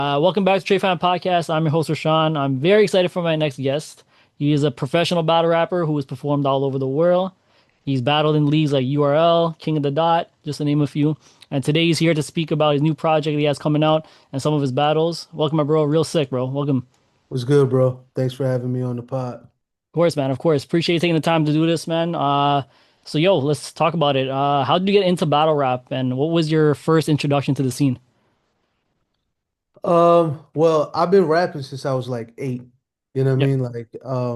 Welcome back to Trey Podcast. I'm your host, Rashawn. I'm very excited for my next guest. He is a professional battle rapper who has performed all over the world. He's battled in leagues like URL, King of the Dot, just to name a few. And today he's here to speak about his new project he has coming out and some of his battles. Welcome, my bro. Real sick, bro. Welcome. What's good, bro? Thanks for having me on the pod. Of course, man. Of course. Appreciate you taking the time to do this, man. So let's talk about it. How did you get into battle rap and what was your first introduction to the scene? Well, I've been rapping since I was like 8. You know what I Yep.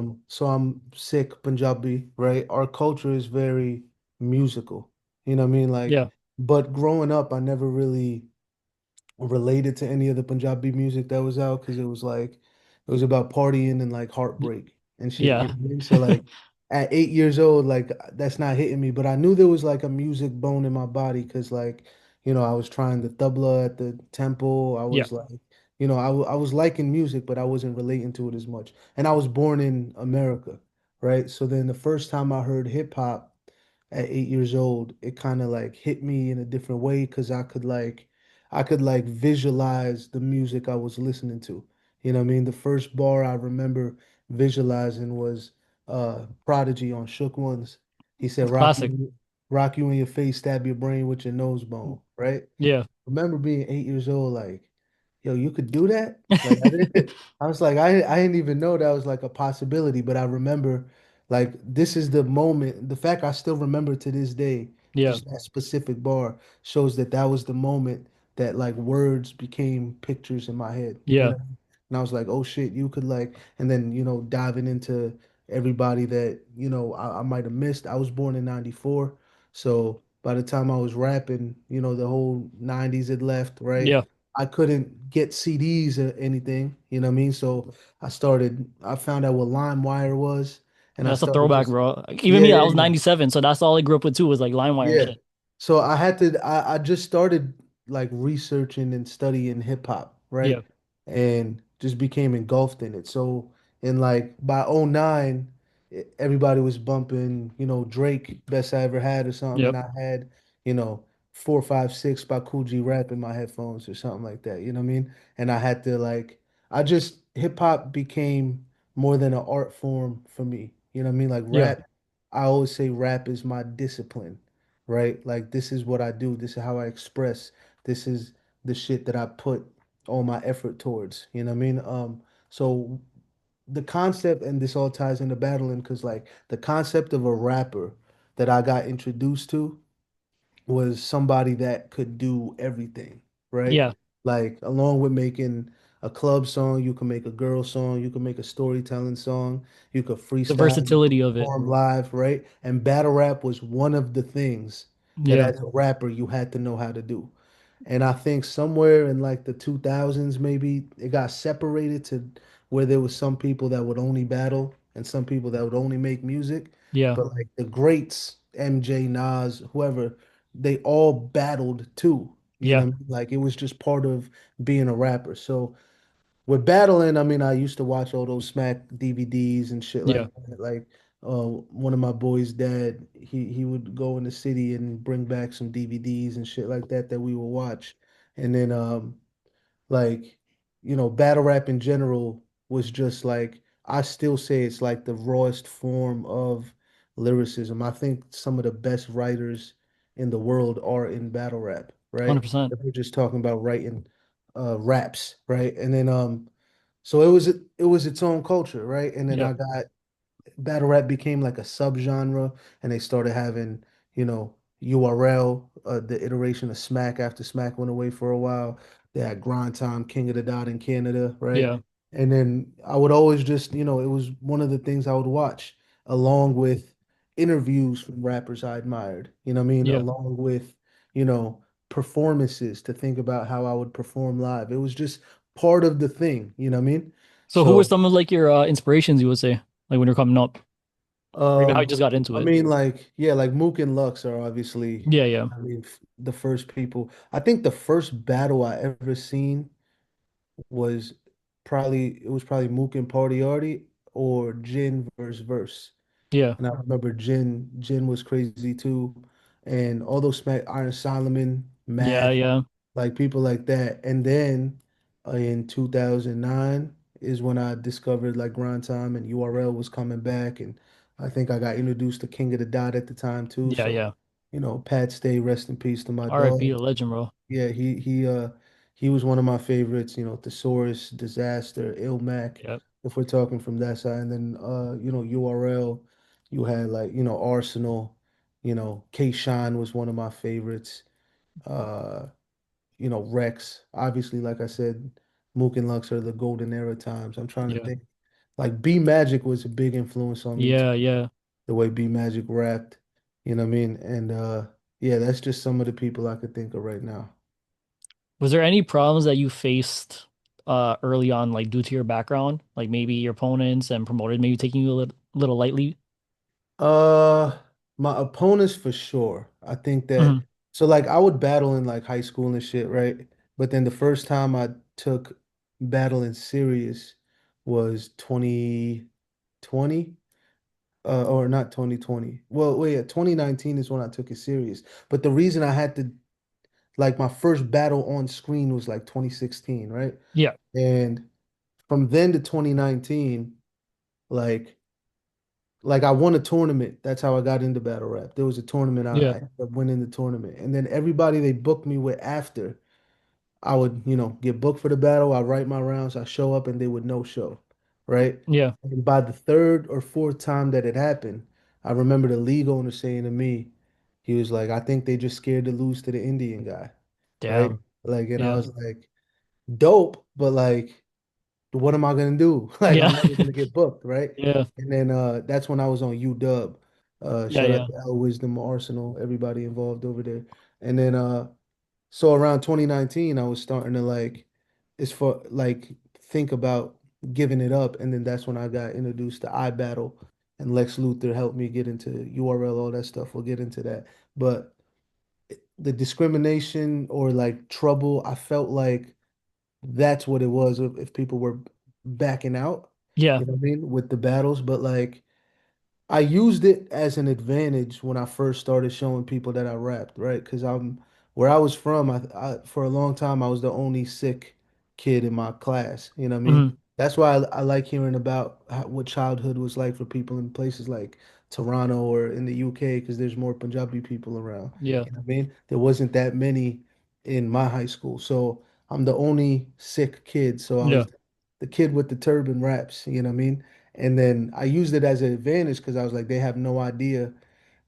mean? So I'm Sikh, Punjabi, right? Our culture is very musical. You know what I mean? Yeah. But growing up, I never really related to any of the Punjabi music that was out because it was about partying and like heartbreak and shit. You Yeah. know what I mean? So like at 8 years old, like that's not hitting me. But I knew there was like a music bone in my body because I was trying the tabla at the temple. I Yeah. was like, I was liking music, but I wasn't relating to it as much. And I was born in America, right? So then the first time I heard hip hop at 8 years old, it kind of like hit me in a different way because I could like visualize the music I was listening to. You know what I mean? The first bar I remember visualizing was Prodigy on Shook Ones. He said, Classic. rock you in your face, stab your brain with your nose bone, right? Yeah. Remember being 8 years old, like, yo, you could do that? Like I didn't I was like, I didn't even know that was like a possibility, but I remember like this is the moment, the fact I still remember to this day, Yeah. just that specific bar shows that that was the moment that like words became pictures in my head, you Yeah. know? And I was like, oh shit, you could like, and then, diving into everybody that, I might have missed. I was born in 94. So by the time I was rapping, the whole 90s had left, right? Yeah. I couldn't get CDs or anything, you know what I mean? So I found out what LimeWire was, and I That's a started throwback, just, bro. Like, even yeah, me, yeah, I was yeah. 97, so that's all I grew up with too was like LimeWire and Yeah. shit. So I just started like researching and studying hip hop, Yeah. right? And just became engulfed in it. So in like by '09, everybody was bumping, Drake, Best I Ever Had or something. And Yep. I had, you know, 456 by Cool G Rap in my headphones or something like that. You know what I mean? And I had to like, hip hop became more than an art form for me. You know what I mean? Like Yeah. rap, I always say rap is my discipline, right? Like this is what I do. This is how I express. This is the shit that I put all my effort towards. You know what I mean? So the concept, and this all ties into battling, because like the concept of a rapper that I got introduced to was somebody that could do everything, right? Yeah. Like along with making a club song, you can make a girl song, you can make a storytelling song, you could The freestyle, you could versatility of it. perform live, right? And battle rap was one of the things that Yeah. as a rapper you had to know how to do. And I think somewhere in like the 2000s, maybe it got separated to where there was some people that would only battle and some people that would only make music. Yeah. But like the greats, MJ, Nas, whoever, they all battled too. You know Yeah. what I mean? Like it was just part of being a rapper. So with battling, I mean, I used to watch all those Smack DVDs and shit Yeah. like that. Like, one of my boys' dad, he would go in the city and bring back some DVDs and shit like that that we would watch. And then, like, battle rap in general was just like I still say it's like the rawest form of lyricism. I think some of the best writers in the world are in battle rap, right? 100%. If we're just talking about writing raps, right? And then so it was its own culture, right? And then Yeah. I got battle rap became like a subgenre, and they started having, URL, the iteration of Smack after Smack went away for a while. They had Grind Time, King of the Dot in Canada, right? Yeah. And then I would always just, it was one of the things I would watch along with interviews from rappers I admired, you know what I mean? Yeah. Along with, you know, performances to think about how I would perform live. It was just part of the thing, you know what I mean? So who were So some of like your inspirations you would say? Like when you're coming up? Or even how you Um, just got into I it? mean, like, yeah, like Mook and Lux are obviously, Yeah, yeah. I mean, the first people. I think the first battle I ever seen was it was probably Mook and Party Artie or Jin versus Verse. Yeah. And I remember Jin was crazy too. And all those Smack Iron Solomon, Yeah, Math, yeah. like people like that. And then in 2009 is when I discovered like grind time and URL was coming back, and I think I got introduced to King of the Dot at the time too. Yeah, So, yeah. Pat Stay, rest in peace to my R.I.P. dog. the legend, bro. Yeah, he was one of my favorites, Thesaurus, Disaster, Ilmac, Yep. if we're talking from that side. And then URL, you had like, Arsenal, K Shine was one of my favorites. Uh, Rex, obviously, like I said, Mook and Lux are the golden era times. I'm trying to Yeah. think. Like B Magic was a big influence on me too, Yeah, yeah. the way B Magic rapped, you know what I mean? And yeah, that's just some of the people I could think of right now. Was there any problems that you faced early on, like due to your background? Like maybe your opponents and promoters maybe taking you a little lightly? Uh, my opponents for sure. I think that Hmm. so like I would battle in like high school and shit, right? But then the first time I took battling serious was 2020, or not 2020. Well, wait, yeah, 2019 is when I took it serious. But the reason I had to like my first battle on screen was like 2016, right? Yeah. And from then to 2019, like I won a tournament. That's how I got into battle rap. There was a tournament. I Yeah. ended up winning the tournament. And then everybody they booked me with after, I would, get booked for the battle. I write my rounds, I show up, and they would no show. Right. Yeah. And by the third or fourth time that it happened, I remember the league owner saying to me, he was like, I think they just scared to lose to the Indian guy. Right. Damn. Like, and I Yeah. was like, dope, but like, what am I gonna do? Like Yeah. I'm never gonna get booked, right? Yeah. And then that's when I was on UW. Yeah. Shout out Yeah. to Al Wisdom, Arsenal, everybody involved over there. And then so around 2019, I was starting to like it's for like think about giving it up. And then that's when I got introduced to iBattle and Lex Luthor helped me get into URL, all that stuff. We'll get into that. But the discrimination or like trouble, I felt like that's what it was if people were backing out, Yeah. you know what I mean, with the battles. But like I used it as an advantage when I first started showing people that I rapped, right? Because I'm where I was from, for a long time I was the only Sikh kid in my class, you know what I mean? Hmm. That's why I like hearing about what childhood was like for people in places like Toronto or in the UK because there's more Punjabi people around. Yeah. You know what I mean? There wasn't that many in my high school. So I'm the only Sikh kid. So I Yeah. was the kid with the turban raps, you know what I mean? And then I used it as an advantage because I was like, they have no idea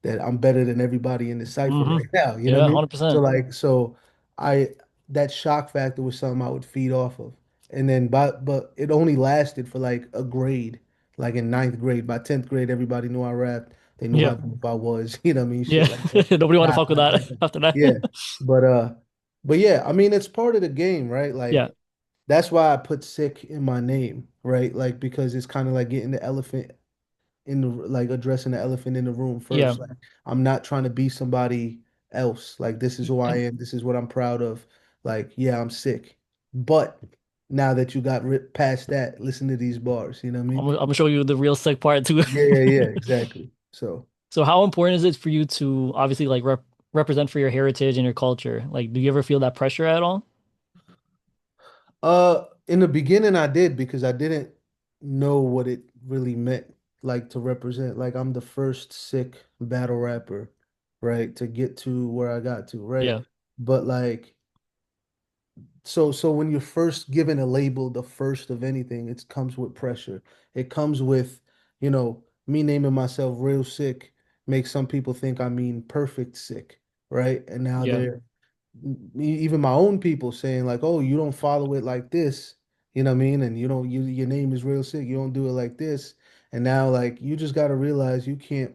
that I'm better than everybody in the cipher Hmm. right now. You know what Yeah. I mean? So 100%. like, I that shock factor was something I would feed off of. And then but it only lasted for like a grade, like in ninth grade. By 10th grade, everybody knew I rapped. They knew how Yeah. deep I was, you know what I mean? Shit Yeah. like that. Nobody want to fuck with that Like that. after that. Yeah. But yeah, I mean it's part of the game, right? Yeah. Like that's why I put sick in my name, right? Like because it's kind of like getting the elephant in the like addressing the elephant in the room Yeah. first. Like I'm not trying to be somebody else. Like this is who I And am. This is what I'm proud of. Like yeah, I'm sick. But now that you got past that, listen to these bars. You know what I mean? I'm gonna show you the real sick part too. Yeah, exactly. So, So how important is it for you to obviously like represent for your heritage and your culture? Like, do you ever feel that pressure at all? in the beginning I did because I didn't know what it really meant, like to represent. Like I'm the first sick battle rapper, right, to get to where I got to, right? Yeah. But like so when you're first given a label, the first of anything, it comes with pressure. It comes with, me naming myself Real Sick makes some people think I mean perfect sick, right? And now Yeah. even my own people saying like, "Oh, you don't follow it like this," you know what I mean? And you don't, your name is Real Sick. You don't do it like this. And now like you just got to realize you can't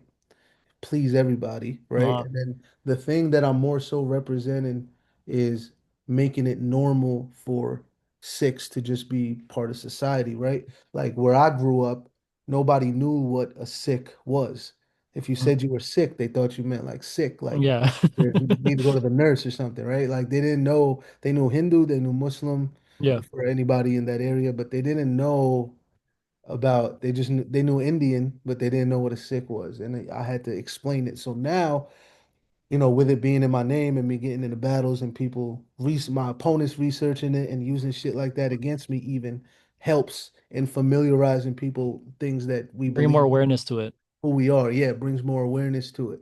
please everybody, right? Uh, And then the thing that I'm more so representing is making it normal for Sikhs to just be part of society, right? Like where I grew up, nobody knew what a Sikh was. If you said you were sick, they thought you meant like sick, like yeah. you need to go to the nurse or something, right? Like they didn't know, they knew Hindu, they knew Muslim Yeah. for anybody in that area, but they didn't know about they knew Indian, but they didn't know what a Sikh was, and I had to explain it. So now with it being in my name and me getting into battles and my opponents researching it and using shit like that against me even helps in familiarizing people things that we Bring more believe awareness to it. who we are. Yeah, it brings more awareness to it.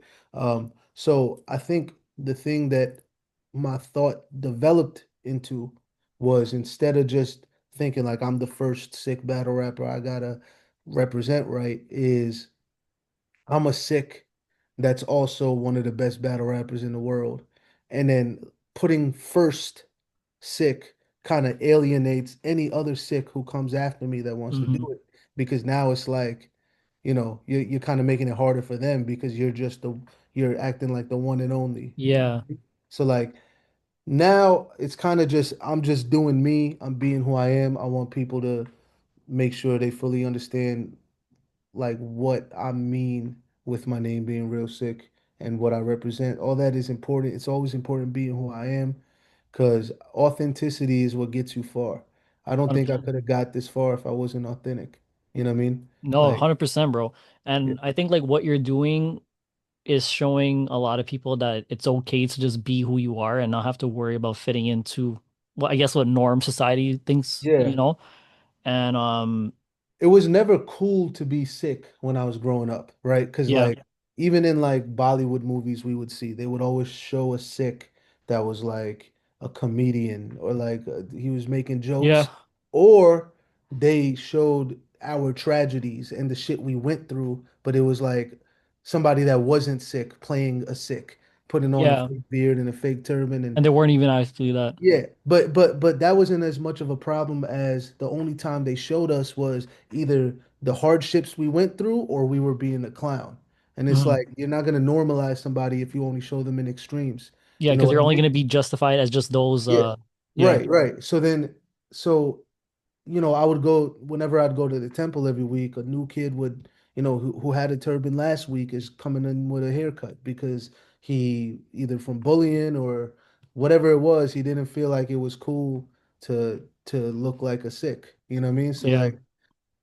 So I think the thing that my thought developed into was instead of just thinking like I'm the first sick battle rapper I gotta represent right, is I'm a sick that's also one of the best battle rappers in the world. And then putting first sick kind of alienates any other sick who comes after me that wants to do Hmm. it because now it's like, you're kind of making it harder for them because you're acting like the one and only. Yeah, So like now it's kind of just I'm just doing me. I'm being who I am. I want people to make sure they fully understand like what I mean with my name being real sick and what I represent. All that is important. It's always important being who I am because authenticity is what gets you far. I don't think I 100%. could have got this far if I wasn't authentic. You know what I mean? No, Like, 100%, bro. yeah, And I think like what you're doing is showing a lot of people that it's okay to just be who you are and not have to worry about fitting into what I guess what norm society thinks, yeah. And It was never cool to be sick when I was growing up, right? Because yeah. like even in like Bollywood movies we would see, they would always show a sick that was like a comedian or like he was making Yeah. jokes, or they showed our tragedies and the shit we went through, but it was like somebody that wasn't sick playing a sick, putting on a Yeah. fake beard and a fake turban and And they weren't even actually that. yeah, but that wasn't as much of a problem as the only time they showed us was either the hardships we went through or we were being a clown. And it's Hmm. like you're not gonna normalize somebody if you only show them in extremes. Yeah, You know because what they're I only going mean? to be justified as just those Yeah. yeah. Right. So I would go whenever I'd go to the temple every week, a new kid would, who had a turban last week is coming in with a haircut because he either from bullying or whatever it was, he didn't feel like it was cool to look like a Sikh. You know what I mean? So Yeah. like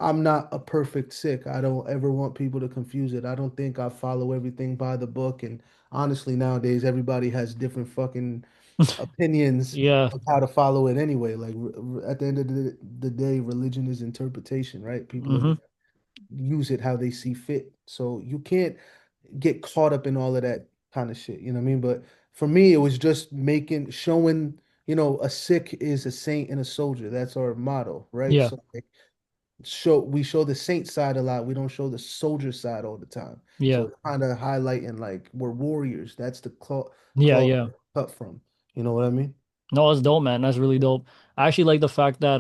I'm not a perfect Sikh. I don't ever want people to confuse it. I don't think I follow everything by the book. And honestly, nowadays everybody has different fucking opinions Yeah. of how to follow it anyway. Like at the end of the day, religion is interpretation, right? People are Hmm. gonna use it how they see fit. So you can't get caught up in all of that kind of shit. You know what I mean? But for me, it was just showing, a Sikh is a saint and a soldier. That's our motto, right? Yeah. So like, we show the saint side a lot. We don't show the soldier side all the time. So Yeah. it's kind of highlighting like we're warriors. That's the Yeah. cloth Yeah. cut from. You know what I mean? No, that's dope, man. That's really dope. I actually like the fact that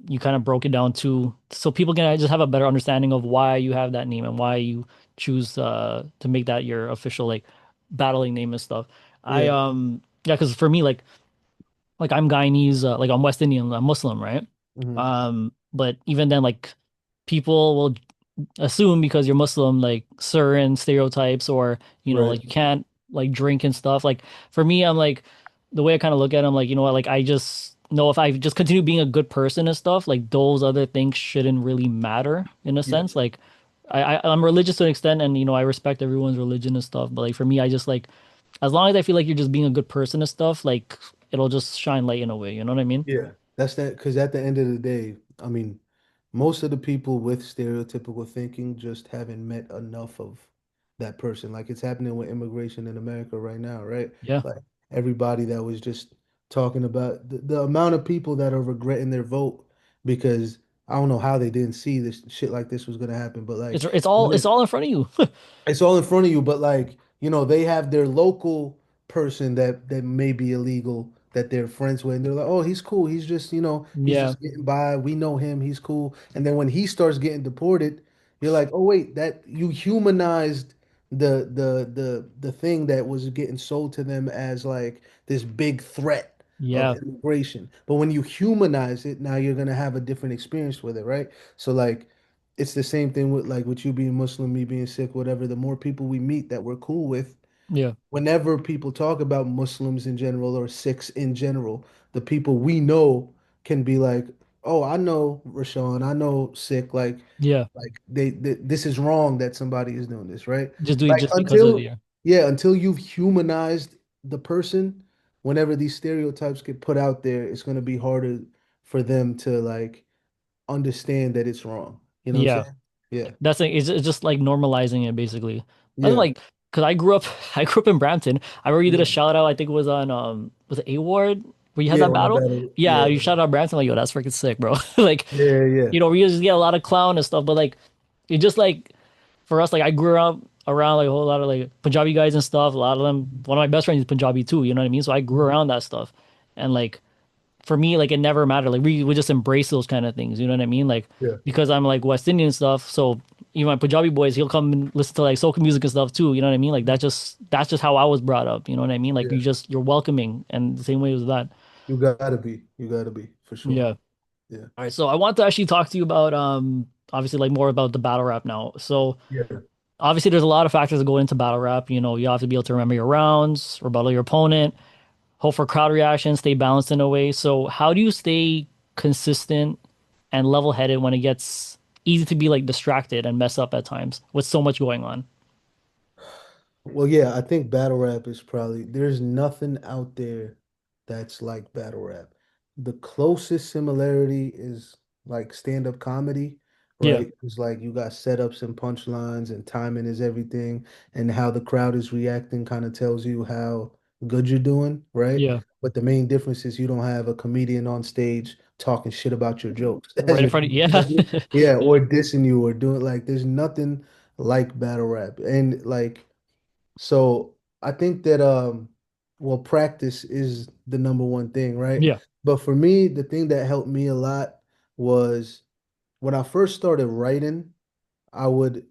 you kind of broke it down too, so people can just have a better understanding of why you have that name and why you choose to make that your official like battling name and stuff. I Yeah. yeah, because for me like I'm Guyanese, like I'm West Indian, I'm Muslim, right? Hmm. But even then, like people will assume because you're Muslim, like certain stereotypes or Right. like you can't like drink and stuff. Like for me, I'm like the way I kind of look at it, I'm like, you know what, like I just know if I just continue being a good person and stuff, like those other things shouldn't really matter in a Yeah. sense. Like I'm religious to an extent, and I respect everyone's religion and stuff. But like for me, I just like as long as I feel like you're just being a good person and stuff, like it'll just shine light in a way. You know what I mean? Yeah. That's that. Because at the end of the day, I mean, most of the people with stereotypical thinking just haven't met enough of that person. Like it's happening with immigration in America right now, right? Yeah. Like everybody that was just talking about the amount of people that are regretting their vote because I don't know how they didn't see this shit like this was gonna happen, but like It's all when it's all in front of you. it's all in front of you, but like, they have their local person that may be illegal that they're friends with, and they're like, oh, he's cool. He's just, he's Yeah. just getting by. We know him. He's cool. And then when he starts getting deported, you're like, oh wait, that you humanized the thing that was getting sold to them as like this big threat of Yeah. immigration. But when you humanize it, now you're gonna have a different experience with it, right? So like it's the same thing with you being Muslim, me being Sikh, whatever. The more people we meet that we're cool with, Yeah. whenever people talk about Muslims in general or Sikhs in general, the people we know can be like, "Oh, I know Rashawn, I know Sikh." Like, Yeah. this is wrong that somebody is doing this, right? Just do it Like just because of until the. Yeah. yeah, until you've humanized the person, whenever these stereotypes get put out there, it's gonna be harder for them to like understand that it's wrong. You know what I'm Yeah. saying? Yeah. That's like it's just like normalizing it basically. I don't Yeah. like because I grew up I grew up in Brampton. I remember you did a Yeah. shout out. I think it was on was it A Ward where you had Yeah, that when I battle? battled. Yeah, Yeah. you shouted out Brampton like yo, that's freaking sick, bro. Like Yeah, yeah. we just get a lot of clown and stuff, but like it just like for us like I grew up around like a whole lot of like Punjabi guys and stuff. A lot of them. One of my best friends is Punjabi too. You know what I mean? So I grew Mhm. around that stuff, and like for me, like it never mattered. Like we just embrace those kind of things. You know what I mean? Like Yeah. because I'm like West Indian stuff, so even my Punjabi boys, he'll come and listen to like soca music and stuff too. You know what I mean? Like that's just how I was brought up. You know what I mean? Like Yeah. you're welcoming, and the same way as that. You gotta be. You gotta be for sure. Yeah. Yeah. All right. So I want to actually talk to you about obviously like more about the battle rap now. So Yeah. obviously there's a lot of factors that go into battle rap. You know, you have to be able to remember your rounds, rebuttal your opponent, hope for crowd reaction, stay balanced in a way. So how do you stay consistent and level-headed when it gets easy to be like distracted and mess up at times with so much going on? Well, yeah, I think battle rap is probably there's nothing out there that's like battle rap. The closest similarity is like stand-up comedy, Yeah, right? It's like you got setups and punchlines and timing is everything, and how the crowd is reacting kind of tells you how good you're doing, right? yeah, But the main difference is you don't have a comedian on stage talking shit about your jokes as right in you're, front of you know yeah, what I mean? Yeah, or yeah, dissing you or doing like there's nothing like battle rap. And like so I think that well practice is the number one thing, right? yeah, But for me, the thing that helped me a lot was when I first started writing, I would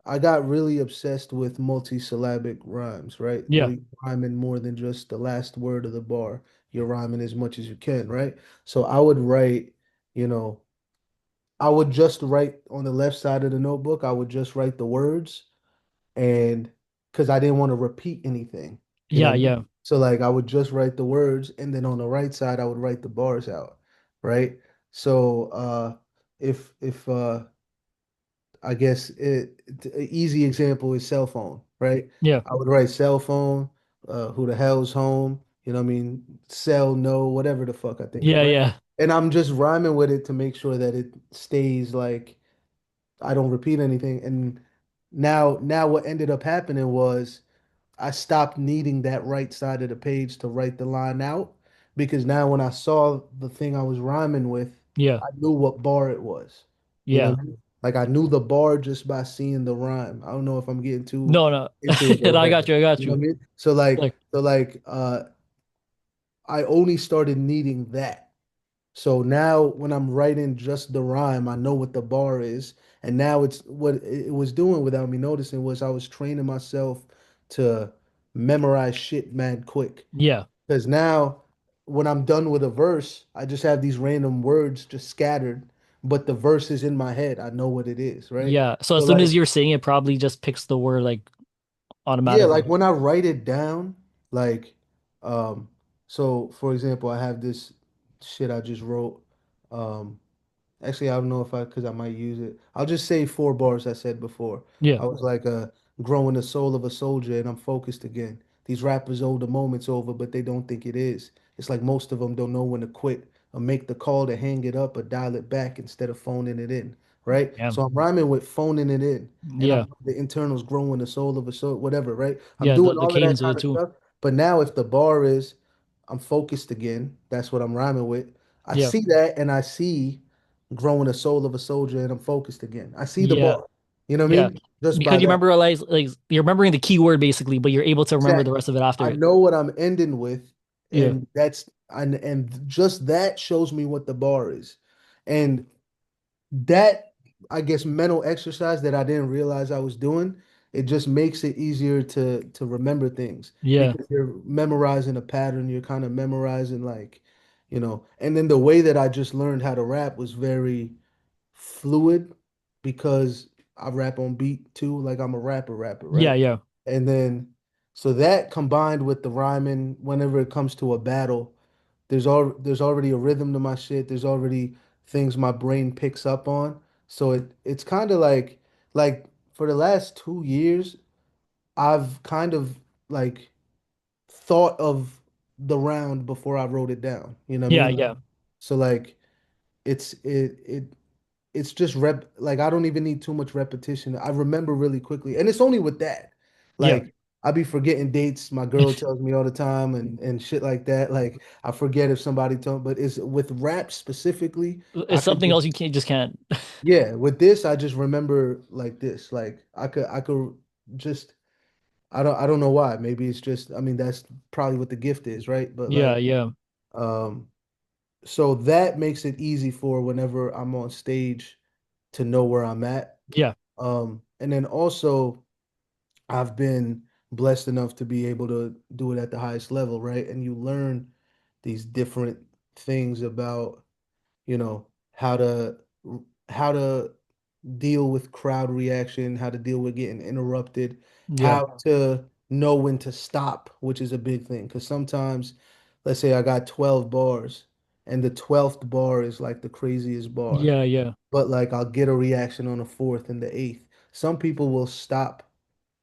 I got really obsessed with multisyllabic rhymes, right? Where yeah, you're rhyming more than just the last word of the bar. You're rhyming as much as you can, right? So I would write, you know, I would just write on the left side of the notebook, I would just write the words and because I didn't want to repeat anything, you know yeah, what I mean? yeah, So like I would just write the words and then on the right side I would write the bars out, right? So if I guess an easy example is cell phone, right? yeah, I would write cell phone, who the hell's home, you know what I mean? Cell no, whatever the fuck I think of, yeah, right? yeah, And I'm just rhyming with it to make sure that it stays like I don't repeat anything. And now what ended up happening was I stopped needing that right side of the page to write the line out because now when I saw the thing I was rhyming with, yeah, I knew what bar it was. You know yeah. what I mean? Like I knew the bar just by seeing the rhyme. I don't know if I'm getting too No, no, into it or I whatever. got you, I got You know you. what I mean? So like Like, so like I only started needing that. So now when I'm writing just the rhyme, I know what the bar is. And now it's what it was doing without me noticing was I was training myself to memorize shit mad quick. yeah, Because now when I'm done with a verse, I just have these random words just scattered, but the verse is in my head. I know what it is, right? yeah. So So as soon like as you're saying it, probably just picks the word like yeah, like automatically. when I write it down, like um so for example, I have this shit I just wrote. Um Actually, I don't know if I, because I might use it. I'll just say four bars I said before. Yeah, I was like, growing the soul of a soldier, and I'm focused again. These rappers owe the moment's over, but they don't think it is. It's like most of them don't know when to quit or make the call to hang it up or dial it back instead of phoning it in, right? yeah, So I'm rhyming with phoning it in, and I'm yeah, the internals growing the soul of a soul, whatever, right? I'm yeah. doing The all of that cadence of kind it of too. stuff. But now, if the bar is, I'm focused again, that's what I'm rhyming with. I Yeah, see that, and I see growing the soul of a soldier and I'm focused again. I see the yeah, bar. You know what I yeah. mean? Just Because by you that. remember like you're remembering the keyword basically, but you're able to remember the Exactly. rest of it after I it. know what I'm ending with, Yeah, and and just that shows me what the bar is. And that, I guess, mental exercise that I didn't realize I was doing, it just makes it easier to remember things yeah, because you're memorizing a pattern, you're kind of memorizing like, and then the way that I just learned how to rap was very fluid because I rap on beat too. Like I'm a rapper, yeah, right? yeah, And then so that combined with the rhyming, whenever it comes to a battle, there's already a rhythm to my shit. There's already things my brain picks up on. So it's kind of like for the last 2 years, I've kind of like thought of the round before I wrote it down. You know what I Yeah, mean? yeah, So like it's just rep like I don't even need too much repetition. I remember really quickly. And it's only with that. yeah. Like I be forgetting dates. My girl tells me all the time and shit like that. Like I forget if somebody told, but it's with rap specifically, I It's could something else just you can't just can't. yeah, with this I just remember like this. Like I could just I don't know why. Maybe it's just I mean that's probably what the gift is, right? But Yeah, like yeah, um so that makes it easy for whenever I'm on stage to know where I'm at. yeah, And then also I've been blessed enough to be able to do it at the highest level, right? And you learn these different things about, you know, how to deal with crowd reaction, how to deal with getting interrupted, yeah, how to know when to stop, which is a big thing. Because sometimes, let's say I got 12 bars, and the 12th bar is like the craziest bar, yeah, yeah, but like I'll get a reaction on the fourth and the eighth. Some people will stop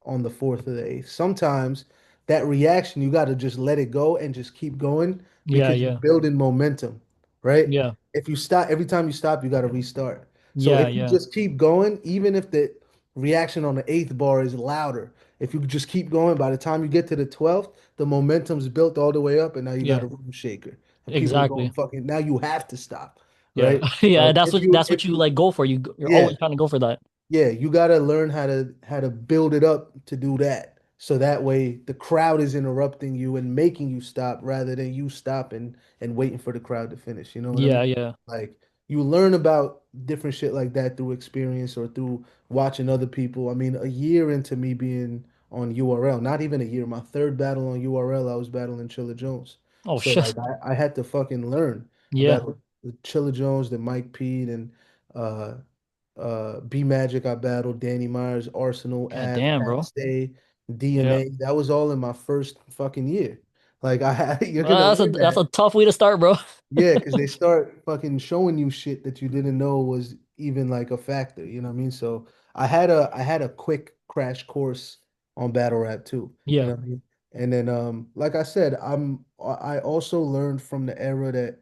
on the fourth or the eighth. Sometimes that reaction, you got to just let it go and just keep going yeah, because you're yeah, building momentum, right? yeah, If you stop, every time you stop, you got to restart. So yeah, if you yeah, just keep going, even if the reaction on the eighth bar is louder, if you just keep going, by the time you get to the 12th, the momentum's built all the way up, and now you got yeah. a room shaker. And people are going Exactly. fucking, now you have to stop, Yeah, right? yeah. So That's what if you you, like go for. You're yeah, always trying to go for that. yeah, you gotta learn how to build it up to do that. So that way the crowd is interrupting you and making you stop rather than you stopping and waiting for the crowd to finish. You know what I Yeah, mean? yeah, Like you learn about different shit like that through experience or through watching other people. I mean, a year into me being on URL, not even a year, my third battle on URL, I was battling Chilla Jones. Oh So like shit. I had to fucking learn. I Yeah. battled the Chilla Jones, the Mike Pete, and uh B Magic, I battled Danny Myers, Arsenal, God Ave, damn, Pat bro. Stay, Yeah. DNA. That was all in my first fucking year. Like I had, you're gonna learn That's a that. tough way to start, bro. Yeah, because they start fucking showing you shit that you didn't know was even like a factor. You know what I mean? So I had a quick crash course on battle rap too. You Yeah. know what I mean? And then like I said, I also learned from the era that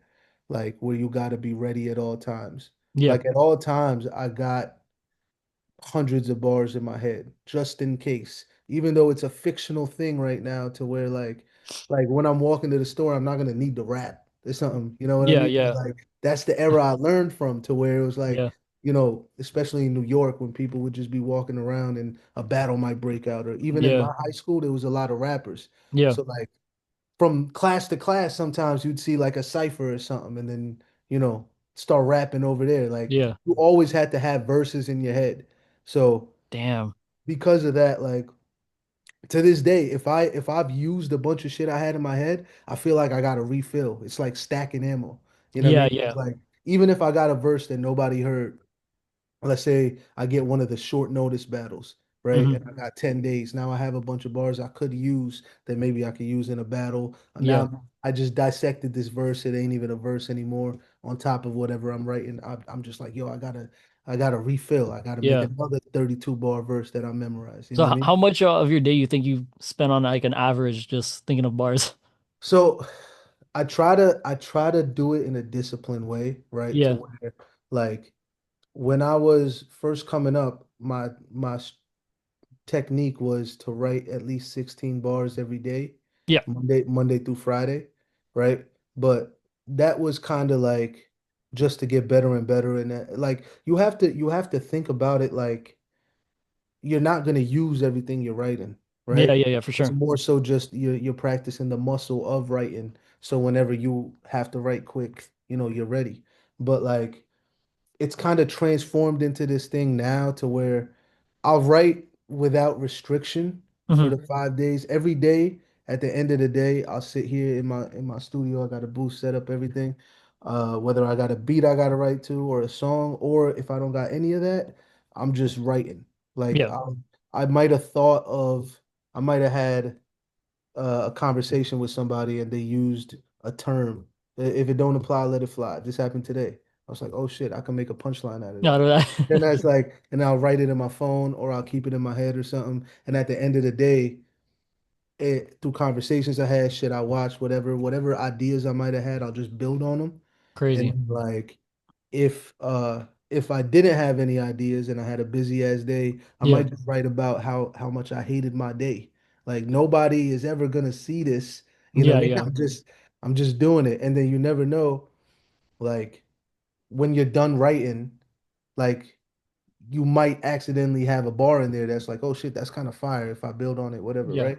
like where you gotta be ready at all times. Yeah. Like at all times, I got hundreds of bars in my head just in case. Even though it's a fictional thing right now to where like when I'm walking to the store, I'm not gonna need to rap. There's something, you know what I Yeah, mean? yeah. Like that's the era I learned from to where it was like, Yeah. you know, especially in New York when people would just be walking around and a battle might break out. Or even in Yeah. my high school, there was a lot of rappers. Yeah. So like from class to class, sometimes you'd see like a cipher or something, and then start rapping over there. Like Yeah. you always had to have verses in your head. So Damn. because of that, like to this day, if I've used a bunch of shit I had in my head, I feel like I got to refill. It's like stacking ammo. You know what I Yeah, mean? yeah. It's like even if I got a verse that nobody heard, let's say I get one of the short notice battles, right? Hmm. And I got 10 days. Now I have a bunch of bars I could use that maybe I could use in a battle. Yeah. Now I just dissected this verse. It ain't even a verse anymore on top of whatever I'm writing. I'm just like, yo, I gotta refill. I gotta make Yeah. another 32 bar verse that I memorize. You know So what I mean? how much of your day you think you spend on like an average just thinking of bars? So I try to do it in a disciplined way, right? To Yeah. where like when I was first coming up, my technique was to write at least 16 bars every day, Yeah. Monday through Friday, right? But that was kind of like just to get better and better and that, like you have to think about it like you're not going to use everything you're writing, Yeah, right? yeah, yeah, for It's sure. more so just you're practicing the muscle of writing. So whenever you have to write quick, you're ready. But like it's kind of transformed into this thing now to where I'll write without restriction for Hmm. the 5 days. Every day, at the end of the day, I'll sit here in my studio. I got a booth set up, everything. Whether I got a beat I got to write to or a song, or if I don't got any of that, I'm just writing. Like Yeah. I might have thought of, I might have had a conversation with somebody and they used a term. If it don't apply, let it fly. This happened today. I was like, oh shit, I can make a punchline out of Out that. of Then that. that's like, and I'll write it in my phone or I'll keep it in my head or something. And at the end of the day, through conversations I had, shit I watched, whatever ideas I might have had, I'll just build on them. Crazy. And like if I didn't have any ideas and I had a busy ass day, I Yeah. might just write about how much I hated my day. Like nobody is ever gonna see this. You know Yeah, what I mean? yeah. I'm just doing it. And then you never know, like when you're done writing, like you might accidentally have a bar in there that's like, oh shit, that's kind of fire if I build on it, whatever, Yeah. right?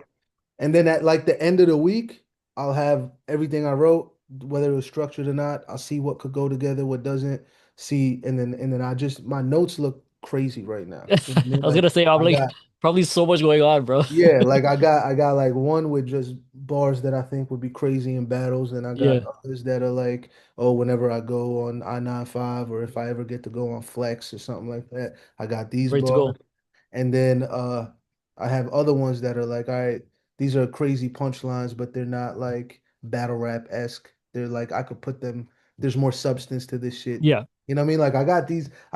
And then at like the end of the week, I'll have everything I wrote, whether it was structured or not. I'll see what could go together, what doesn't. See, and then I just my notes look crazy right now. You know what I I mean? was gonna say I'm I like got probably so much going on, bro. yeah, like I got like one with just bars that I think would be crazy in battles, and I got Yeah. others that are like, oh, whenever I go on I-95 or if I ever get to go on Flex or something like that, I got these Ready to bars. go. And then I have other ones that are like, all right, these are crazy punchlines, but they're not like battle rap-esque. They're like I could put them, there's more substance to this shit. Yeah. You know what I mean? Like I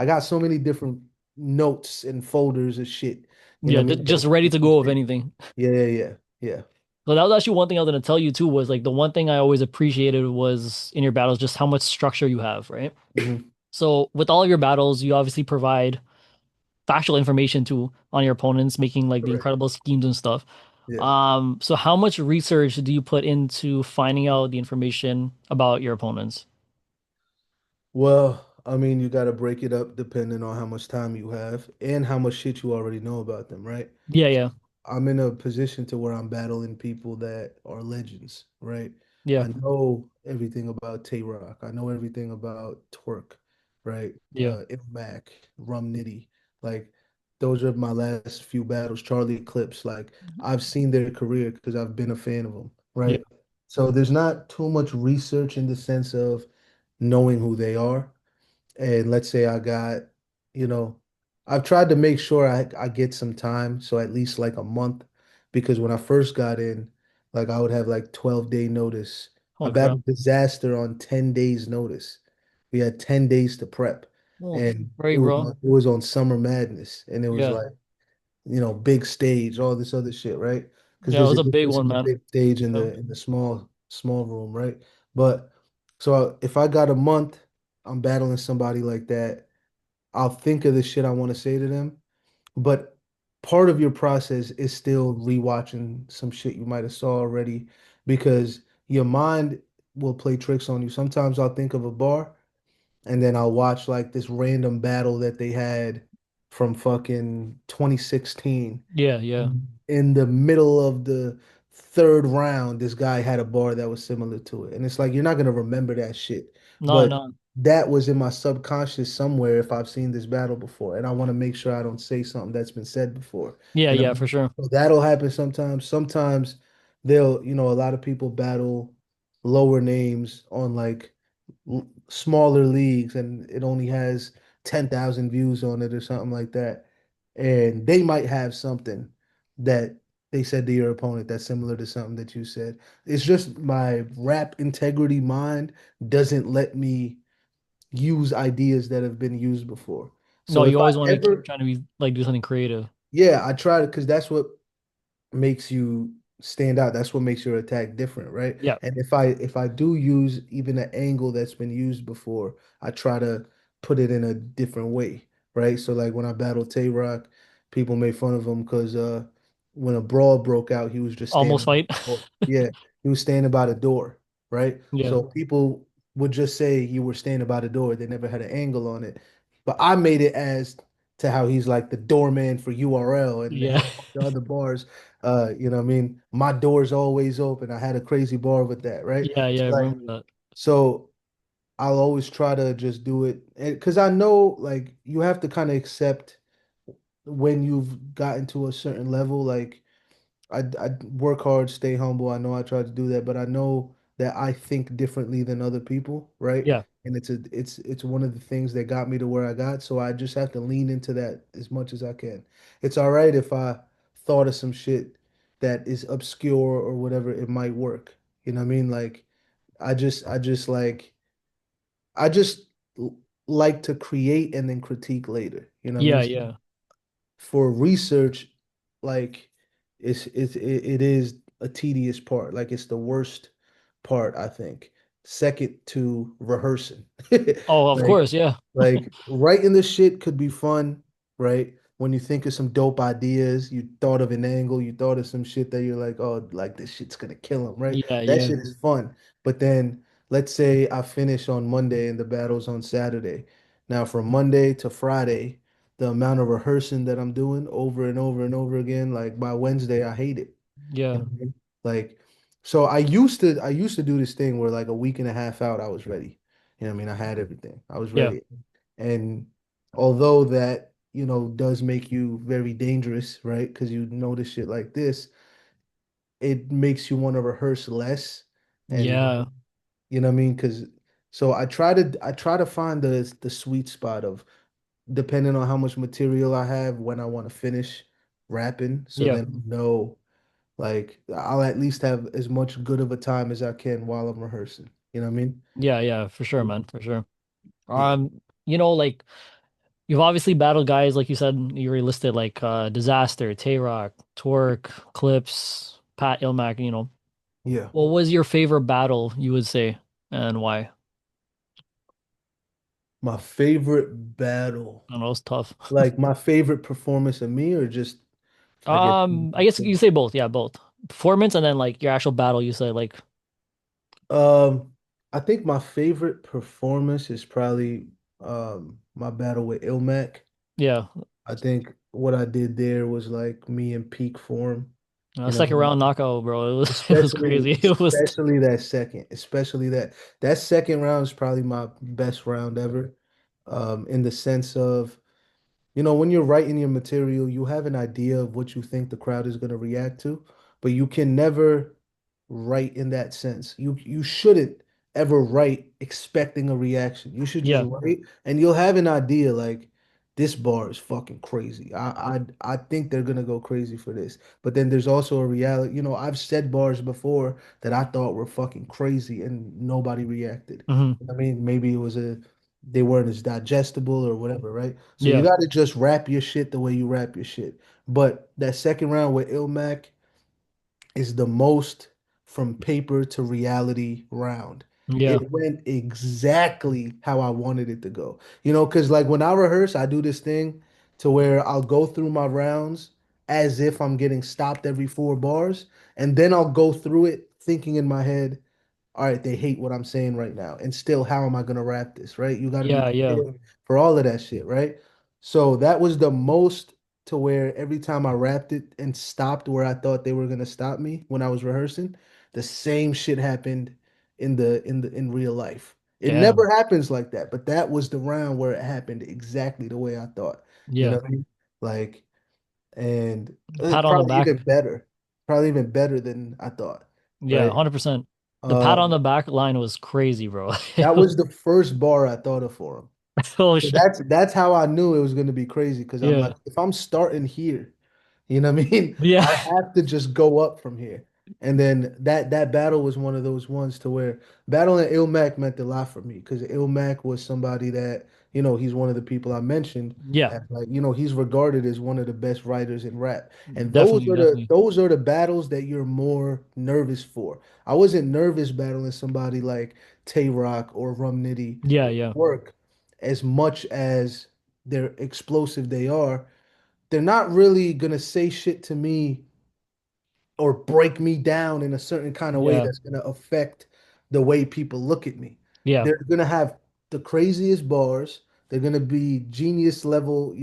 got so many different notes and folders of shit. You know Yeah. what I mean? Just ready to go if anything. Yeah, yeah, yeah, yeah. So that was actually one thing I was gonna tell you too, was like the one thing I always appreciated was in your battles just how much structure you have, right? Hmm. So with all of your battles, you obviously provide factual information too on your opponents, making like the Correct. incredible schemes and stuff. Yeah. So how much research do you put into finding out the information about your opponents? Well, I mean, you got to break it up depending on how much time you have and how much shit you already know about them, right? Yeah, yeah, I'm in a position to where I'm battling people that are legends, right? yeah, I know everything about Tay Rock. I know everything about Twerk, right? yeah, Mac, Rum Nitty. Like those are my last few battles. Charlie Eclipse. Like I've seen their career because I've been a fan of them, yeah. right? So there's not too much research in the sense of knowing who they are. And let's say I got, you know, I've tried to make sure I get some time, so at least like a month, because when I first got in, like I would have like 12-day notice. I Holy crap. battled Disaster on 10 days notice. We had 10 days to prep, Well, and great, bro. it was on Summer Madness, and it was Yeah, like, big stage, all this other shit, right? Because yeah, it there's was a a big difference one, in the man. big stage and Yeah. the small room, right? But so if I got a month, I'm battling somebody like that. I'll think of the shit I want to say to them, but part of your process is still rewatching some shit you might have saw already because your mind will play tricks on you. Sometimes I'll think of a bar and then I'll watch like this random battle that they had from fucking 2016. Yeah, yeah. In the middle of the third round, this guy had a bar that was similar to it. And it's like you're not gonna remember that shit. No, But no. that was in my subconscious somewhere if I've seen this battle before. And I want to make sure I don't say something that's been said before. Yeah, You know, yeah, for sure. so that'll happen sometimes. Sometimes a lot of people battle lower names on like smaller leagues and it only has 10,000 views on it or something like that. And they might have something that they said to your opponent that's similar to something that you said. It's just my rap integrity mind doesn't let me use ideas that have been used before. No, So if you always I want to keep ever, trying to be like do something creative. yeah, I try to, because that's what makes you stand out. That's what makes your attack different, right? Yeah, And if I do use even an angle that's been used before, I try to put it in a different way, right? So like when I battled Tay Rock, people made fun of him because when a brawl broke out, he was just almost standing. fight. Yeah, he was standing by the door, right? Yeah, So people would just say you were standing by the door. They never had an angle on it. But I made it as to how he's like the doorman for URL and yeah, had a bunch of other bars. You know what I mean? My door's always open. I had a crazy bar with that, right? yeah, yeah. So I like, remember that. so I'll always try to just do it because I know like you have to kind of accept when you've gotten to a certain level. Like I work hard, stay humble. I know I try to do that, but I know that I think differently than other people, right? Yeah, And it's one of the things that got me to where I got. So I just have to lean into that as much as I can. It's all right if I thought of some shit that is obscure or whatever, it might work. You know what I mean? Like I just like to create and then critique later. You know what I yeah, mean? yeah, For research, like it is a tedious part. Like it's the worst part, I think. Second to rehearsing. Oh, of Like course, yeah. writing the shit could be fun, right? When you think of some dope ideas, you thought of an angle, you thought of some shit that you're like, oh, like this shit's gonna kill him, right? Yeah, That yeah, shit is fun. But then let's say I finish on Monday and the battle's on Saturday. Now from Monday to Friday, the amount of rehearsing that I'm doing over and over and over again, like by Wednesday, I hate it. You yeah, know what I mean? Like, so I used to do this thing where like a week and a half out, I was ready. You know what I mean? I had everything. I was yeah, ready. And although that, does make you very dangerous, right? Because you notice shit like this, it makes you want to rehearse less. And yeah, you know what I mean? Because so I try to find the sweet spot of depending on how much material I have when I want to finish rapping. So yeah, then no, like I'll at least have as much good of a time as I can while I'm rehearsing. You know what I mean? yeah, yeah, for sure, man, for sure. Yeah. Like you've obviously battled guys like you said you already listed like Disaster, Tay-Rock, Torque, Clips, Pat Ilmac, Yeah. What was your favorite battle, you would say, and why? My favorite battle. I don't know, it's tough. Like my favorite performance of me or just I guess I guess you say both, yeah, both. Performance and then like your actual battle, you say like, um I think my favorite performance is probably my battle with Ilmac. yeah, I think what I did there was like me in peak form. You know what I second mean? round knockout, bro. It was Especially crazy. It was, especially that second, especially that second round is probably my best round ever. In the sense of when you're writing your material, you have an idea of what you think the crowd is going to react to, but you can never write in that sense. You shouldn't ever write expecting a reaction. You should just yeah, write and you'll have an idea like this bar is fucking crazy. I think they're gonna go crazy for this. But then there's also a reality. I've said bars before that I thought were fucking crazy and nobody reacted. hmm, I mean, maybe they weren't as digestible or whatever, right? So you yeah, got to just rap your shit the way you rap your shit. But that second round with Ilmac is the most from paper to reality round. yeah, It went exactly how I wanted it to go. Because like when I rehearse, I do this thing to where I'll go through my rounds as if I'm getting stopped every 4 bars, and then I'll go through it thinking in my head, all right, they hate what I'm saying right now. And still, how am I going to wrap this, right? You got to be yeah, yeah, prepared for all of that shit, right? So that was the most to where every time I rapped it and stopped where I thought they were going to stop me when I was rehearsing, the same shit happened in real life. It damn, never happens like that, but that was the round where it happened exactly the way I thought. You know yeah. what I mean? Like, and Pat on the probably back, even better, probably even better than I thought, yeah, right? 100%. The pat on Um, the back line was crazy, bro. That was the first bar I thought of for him. Oh So shit. that's how I knew it was going to be crazy because I'm like, Yeah, if I'm starting here, you know what I mean? yeah, I have to just go up from here. And then that battle was one of those ones to where battling Ilmac meant a lot for me because Ilmac was somebody that, he's one of the people I mentioned yeah. as like, he's regarded as one of the best writers in rap. And those Definitely, are the definitely. those are the battles that you're more nervous for. I wasn't nervous battling somebody like Tay Rock or Rum Nitty Yeah, yeah, work as much as they're explosive they are, they're not really gonna say shit to me or break me down in a certain kind of way yeah, that's gonna affect the way people look at me. yeah, They're gonna have the craziest bars. They're gonna be genius level,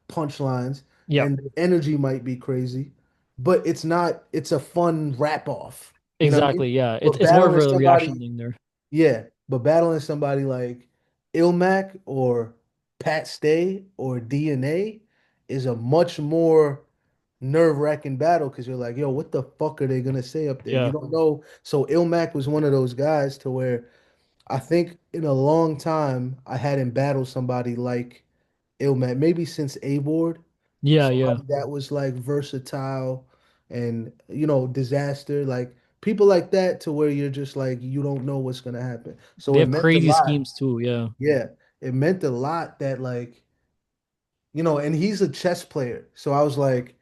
punchlines, yeah. and the energy might be crazy, but it's not, it's a fun rap off. You know what I mean? Exactly. Yeah. It's But it's more of battling a reaction somebody thing there. yeah, but battling somebody like Ilmac or Pat Stay or DNA is a much more nerve-wracking battle because you're like, yo, what the fuck are they gonna say up there? You Yeah. don't know. So Ilmac was one of those guys to where I think in a long time I hadn't battled somebody like Ilmac, maybe since A-Ward, Yeah, yeah. somebody that was like versatile and disaster, like people like that to where you're just like you don't know what's gonna happen. So They it have meant a crazy lot. schemes too. Yeah. Yeah, it meant a lot that like and he's a chess player. So I was like,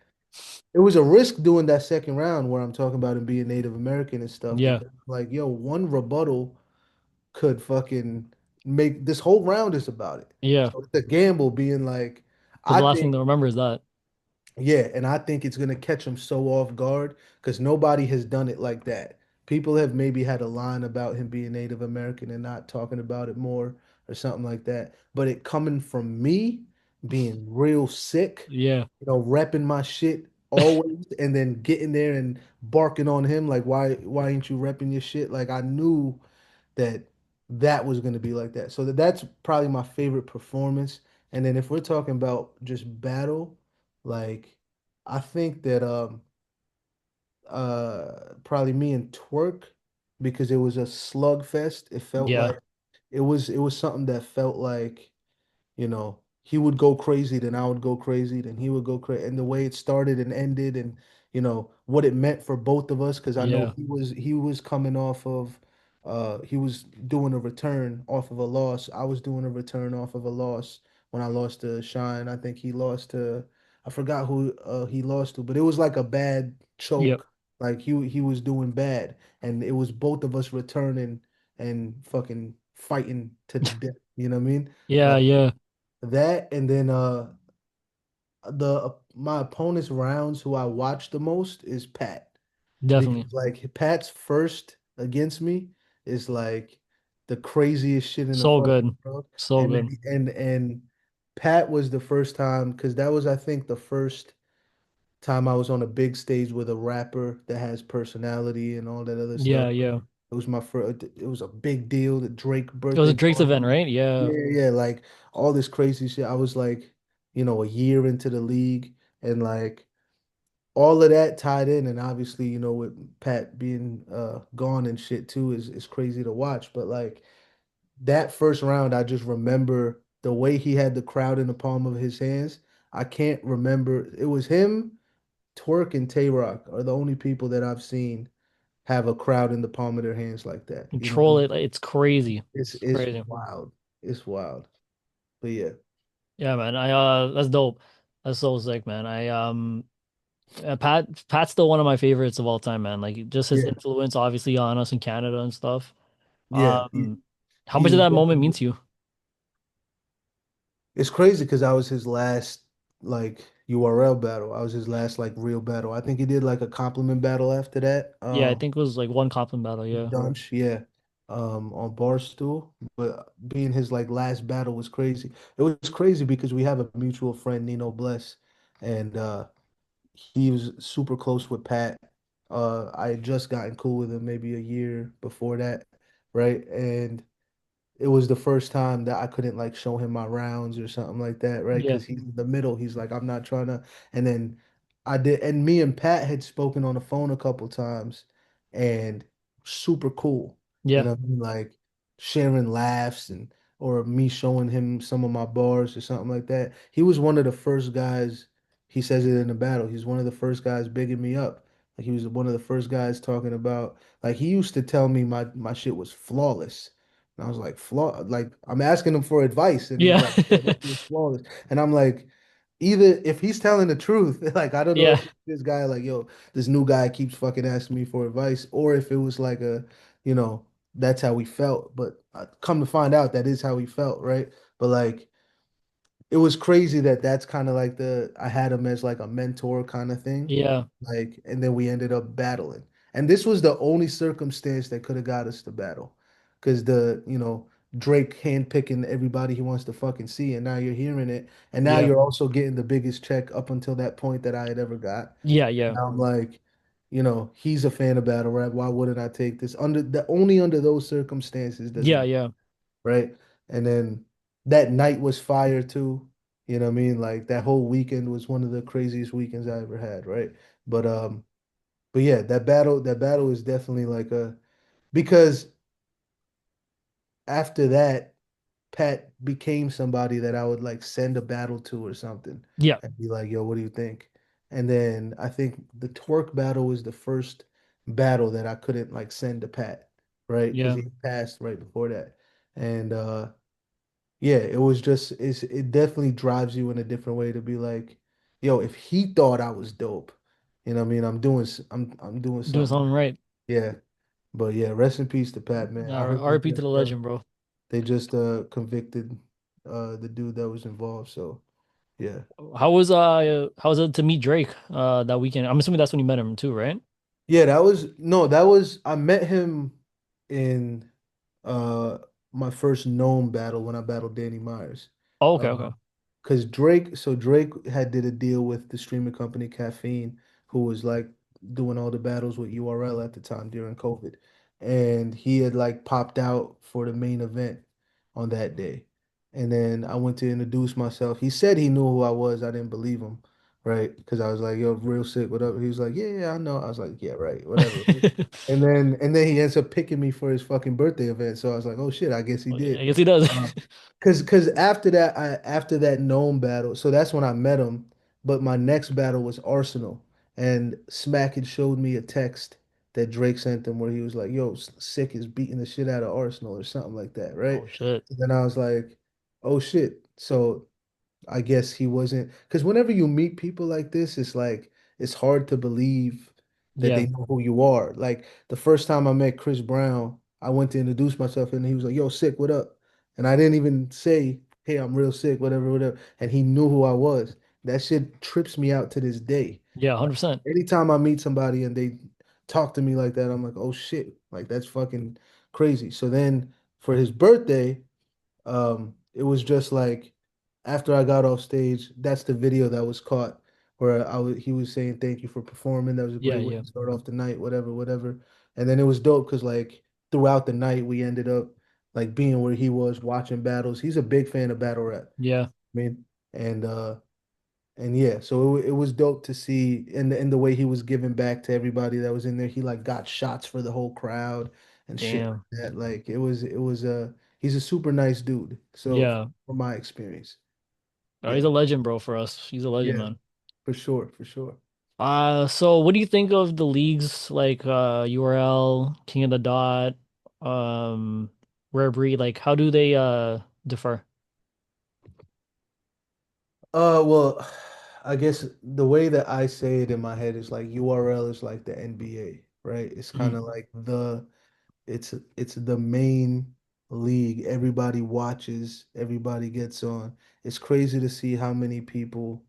it was a risk doing that second round where I'm talking about him being Native American and stuff Yeah, because like, yo, one rebuttal could fucking make this whole round is about it. yeah. So it's a gamble being like, Because I the last thing think, to remember is that. yeah, and I think it's gonna catch him so off guard because nobody has done it like that. People have maybe had a line about him being Native American and not talking about it more or something like that. But it coming from me being real sick, Yeah, repping my shit always, and then getting there and barking on him like, why ain't you repping your shit? Like I knew that that was going to be like that. So that's probably my favorite performance. And then if we're talking about just battle, like I think that probably me and Twerk because it was a slugfest. It felt yeah, like it was something that felt like he would go crazy, then I would go crazy, then he would go crazy. And the way it started and ended and what it meant for both of us, because I know yeah, he was coming off of he was doing a return off of a loss. I was doing a return off of a loss when I lost to Shine. I think he lost to I forgot who he lost to, but it was like a bad yep, choke. Like he was doing bad. And it was both of us returning and fucking fighting to the death. You know what I mean? yeah, Like yeah. that, and then the my opponent's rounds who I watch the most is Pat Definitely. because like Pat's first against me is like the craziest shit in the So fucking good. world, So and good. then and Pat was the first time because that was I think the first time I was on a big stage with a rapper that has personality and all that other Yeah, stuff. yeah. It was my first. It was a big deal. The Drake It was a birthday Drake's event, party. right? Yeah, Yeah, yeah, like all this crazy shit. I was like, a year into the league, and like all of that tied in, and obviously, with Pat being gone and shit too is crazy to watch. But like that first round, I just remember the way he had the crowd in the palm of his hands. I can't remember. It was him, Twerk, and Tay Rock are the only people that I've seen have a crowd in the palm of their hands like that. You know what I control mean? it. Like, it's crazy. It's It's it's crazy. wild. It's wild. But yeah. Yeah, man. That's dope. That's so sick, man. Pat's still one of my favorites of all time, man. Like just his Yeah. influence, obviously, on us in Canada and stuff. Yeah. Um, how much did He's that moment mean definitely to you? it's crazy because I was his last like URL battle. I was his last like real battle. I think he did like a compliment battle after that. Yeah, I think it was like one compliment battle. Yeah, Dunch, yeah. On Barstool. But being his like last battle was crazy. It was crazy because we have a mutual friend, Nino Bless, and he was super close with Pat. I had just gotten cool with him maybe a year before that, right? And it was the first time that I couldn't like show him my rounds or something like that, right? yeah, Because he's in the middle. He's like, I'm not trying to. And then I did, and me and Pat had spoken on the phone a couple times, and super cool. You yeah, know what I mean? Like sharing laughs and or me showing him some of my bars or something like that. He was one of the first guys. He says it in the battle. He's one of the first guys bigging me up. Like he was one of the first guys talking about. Like he used to tell me my shit was flawless. And I was like, like I'm asking him for advice, and he's yeah, like, yeah, this is flawless. And I'm like, either if he's telling the truth, like I don't know yeah, if this guy like, yo, this new guy keeps fucking asking me for advice, or if it was like you know, that's how he felt. But I come to find out that is how he felt, right? But like it was crazy that that's kind of like I had him as like a mentor kind of thing. yeah, Like, and then we ended up battling. And this was the only circumstance that could have got us to battle. Because Drake handpicking everybody he wants to fucking see, and now you're hearing it. And now yeah, you're also getting the biggest check up until that point that I had ever got. yeah, yeah, Now I'm like, he's a fan of battle rap. Why wouldn't I take this? Only under those circumstances does it yeah, yeah, right? And then that night was fire too. You know what I mean? Like that whole weekend was one of the craziest weekends I ever had, right? But but yeah, that battle is definitely like a because after that, Pat became somebody that I would like send a battle to or something yeah, and be like, yo, what do you think? And then I think the twerk battle was the first battle that I couldn't like send to Pat, right? Because yeah, he passed right before that. And yeah, it was just it definitely drives you in a different way to be like, yo, if he thought I was dope, you know what I mean? I'm doing Doing something. something right. Yeah. But yeah, rest in peace to Pat, man. I heard RIP to the legend, bro. they just convicted the dude that was involved. So yeah. How was it to meet Drake that weekend? I'm assuming that's when you met him too, right? Yeah, that was no, that was I met him in uh my first known battle when I battled Danny Myers. Oh, okay, Uh okay. because Drake had did a deal with the streaming company Caffeine, who was like doing all the battles with URL at the time during COVID. And he had like popped out for the main event on that day. And then I went to introduce myself. He said he knew who I was. I didn't believe him, right? Because I was like, yo, Real Sick, whatever. He was like, yeah, yeah, I know. I was like, yeah, right, whatever. And then he ends up picking me for his fucking birthday event. So I was like, oh shit, I guess he I did. guess he does. Cause after that known battle, so that's when I met him. But my next battle was Arsenal, and Smack had showed me a text that Drake sent him where he was like, "Yo, Sick is beating the shit out of Arsenal" or something like that, right? Oh shit. And then I was like, "Oh shit!" So I guess he wasn't because whenever you meet people like this, it's like it's hard to believe that Yeah. they know who you are. Like the first time I met Chris Brown, I went to introduce myself and he was like, "Yo, Sick, what up?" And I didn't even say, "Hey, I'm Real Sick," whatever, whatever. And he knew who I was. That shit trips me out to this day. Yeah, Like 100%. anytime I meet somebody and they talk to me like that, I'm like, "Oh shit!" Like that's fucking crazy. So then for his birthday. It was just like after I got off stage, that's the video that was caught where he was saying thank you for performing. That was a Yeah, great way yeah. to start off the night, whatever, whatever. And then it was dope because like throughout the night we ended up like being where he was watching battles. He's a big fan of battle rap. Yeah. I mean, and yeah, so it was dope to see in the way he was giving back to everybody that was in there. He like got shots for the whole crowd and shit like Damn. that. Like it was he's a super nice dude. So Yeah. from my experience, Oh, he's yeah, a legend, bro, for us. He's a legend, yeah, man. for sure, for sure. So what do you think of the leagues like URL, King of the Dot, um, Rare Breed? Like how do they differ? Well, I guess the way that I say it in my head is like URL is like the NBA, right? It's kind Mhm. of like it's the main league. Everybody watches, everybody gets on. It's crazy to see how many people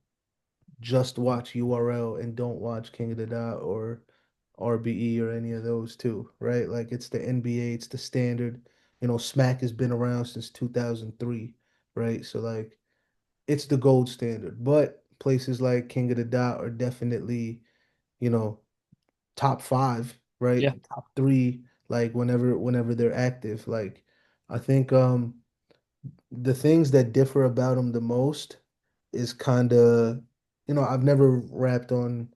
just watch URL and don't watch King of the Dot or RBE or any of those too, right? Like it's the NBA, it's the standard. Smack has been around since 2003, right? So like it's the gold standard. But places like King of the Dot are definitely, you know, top five, right? Yeah. Top three, like whenever they're active. Like I think the things that differ about them the most is kind of, I've never rapped on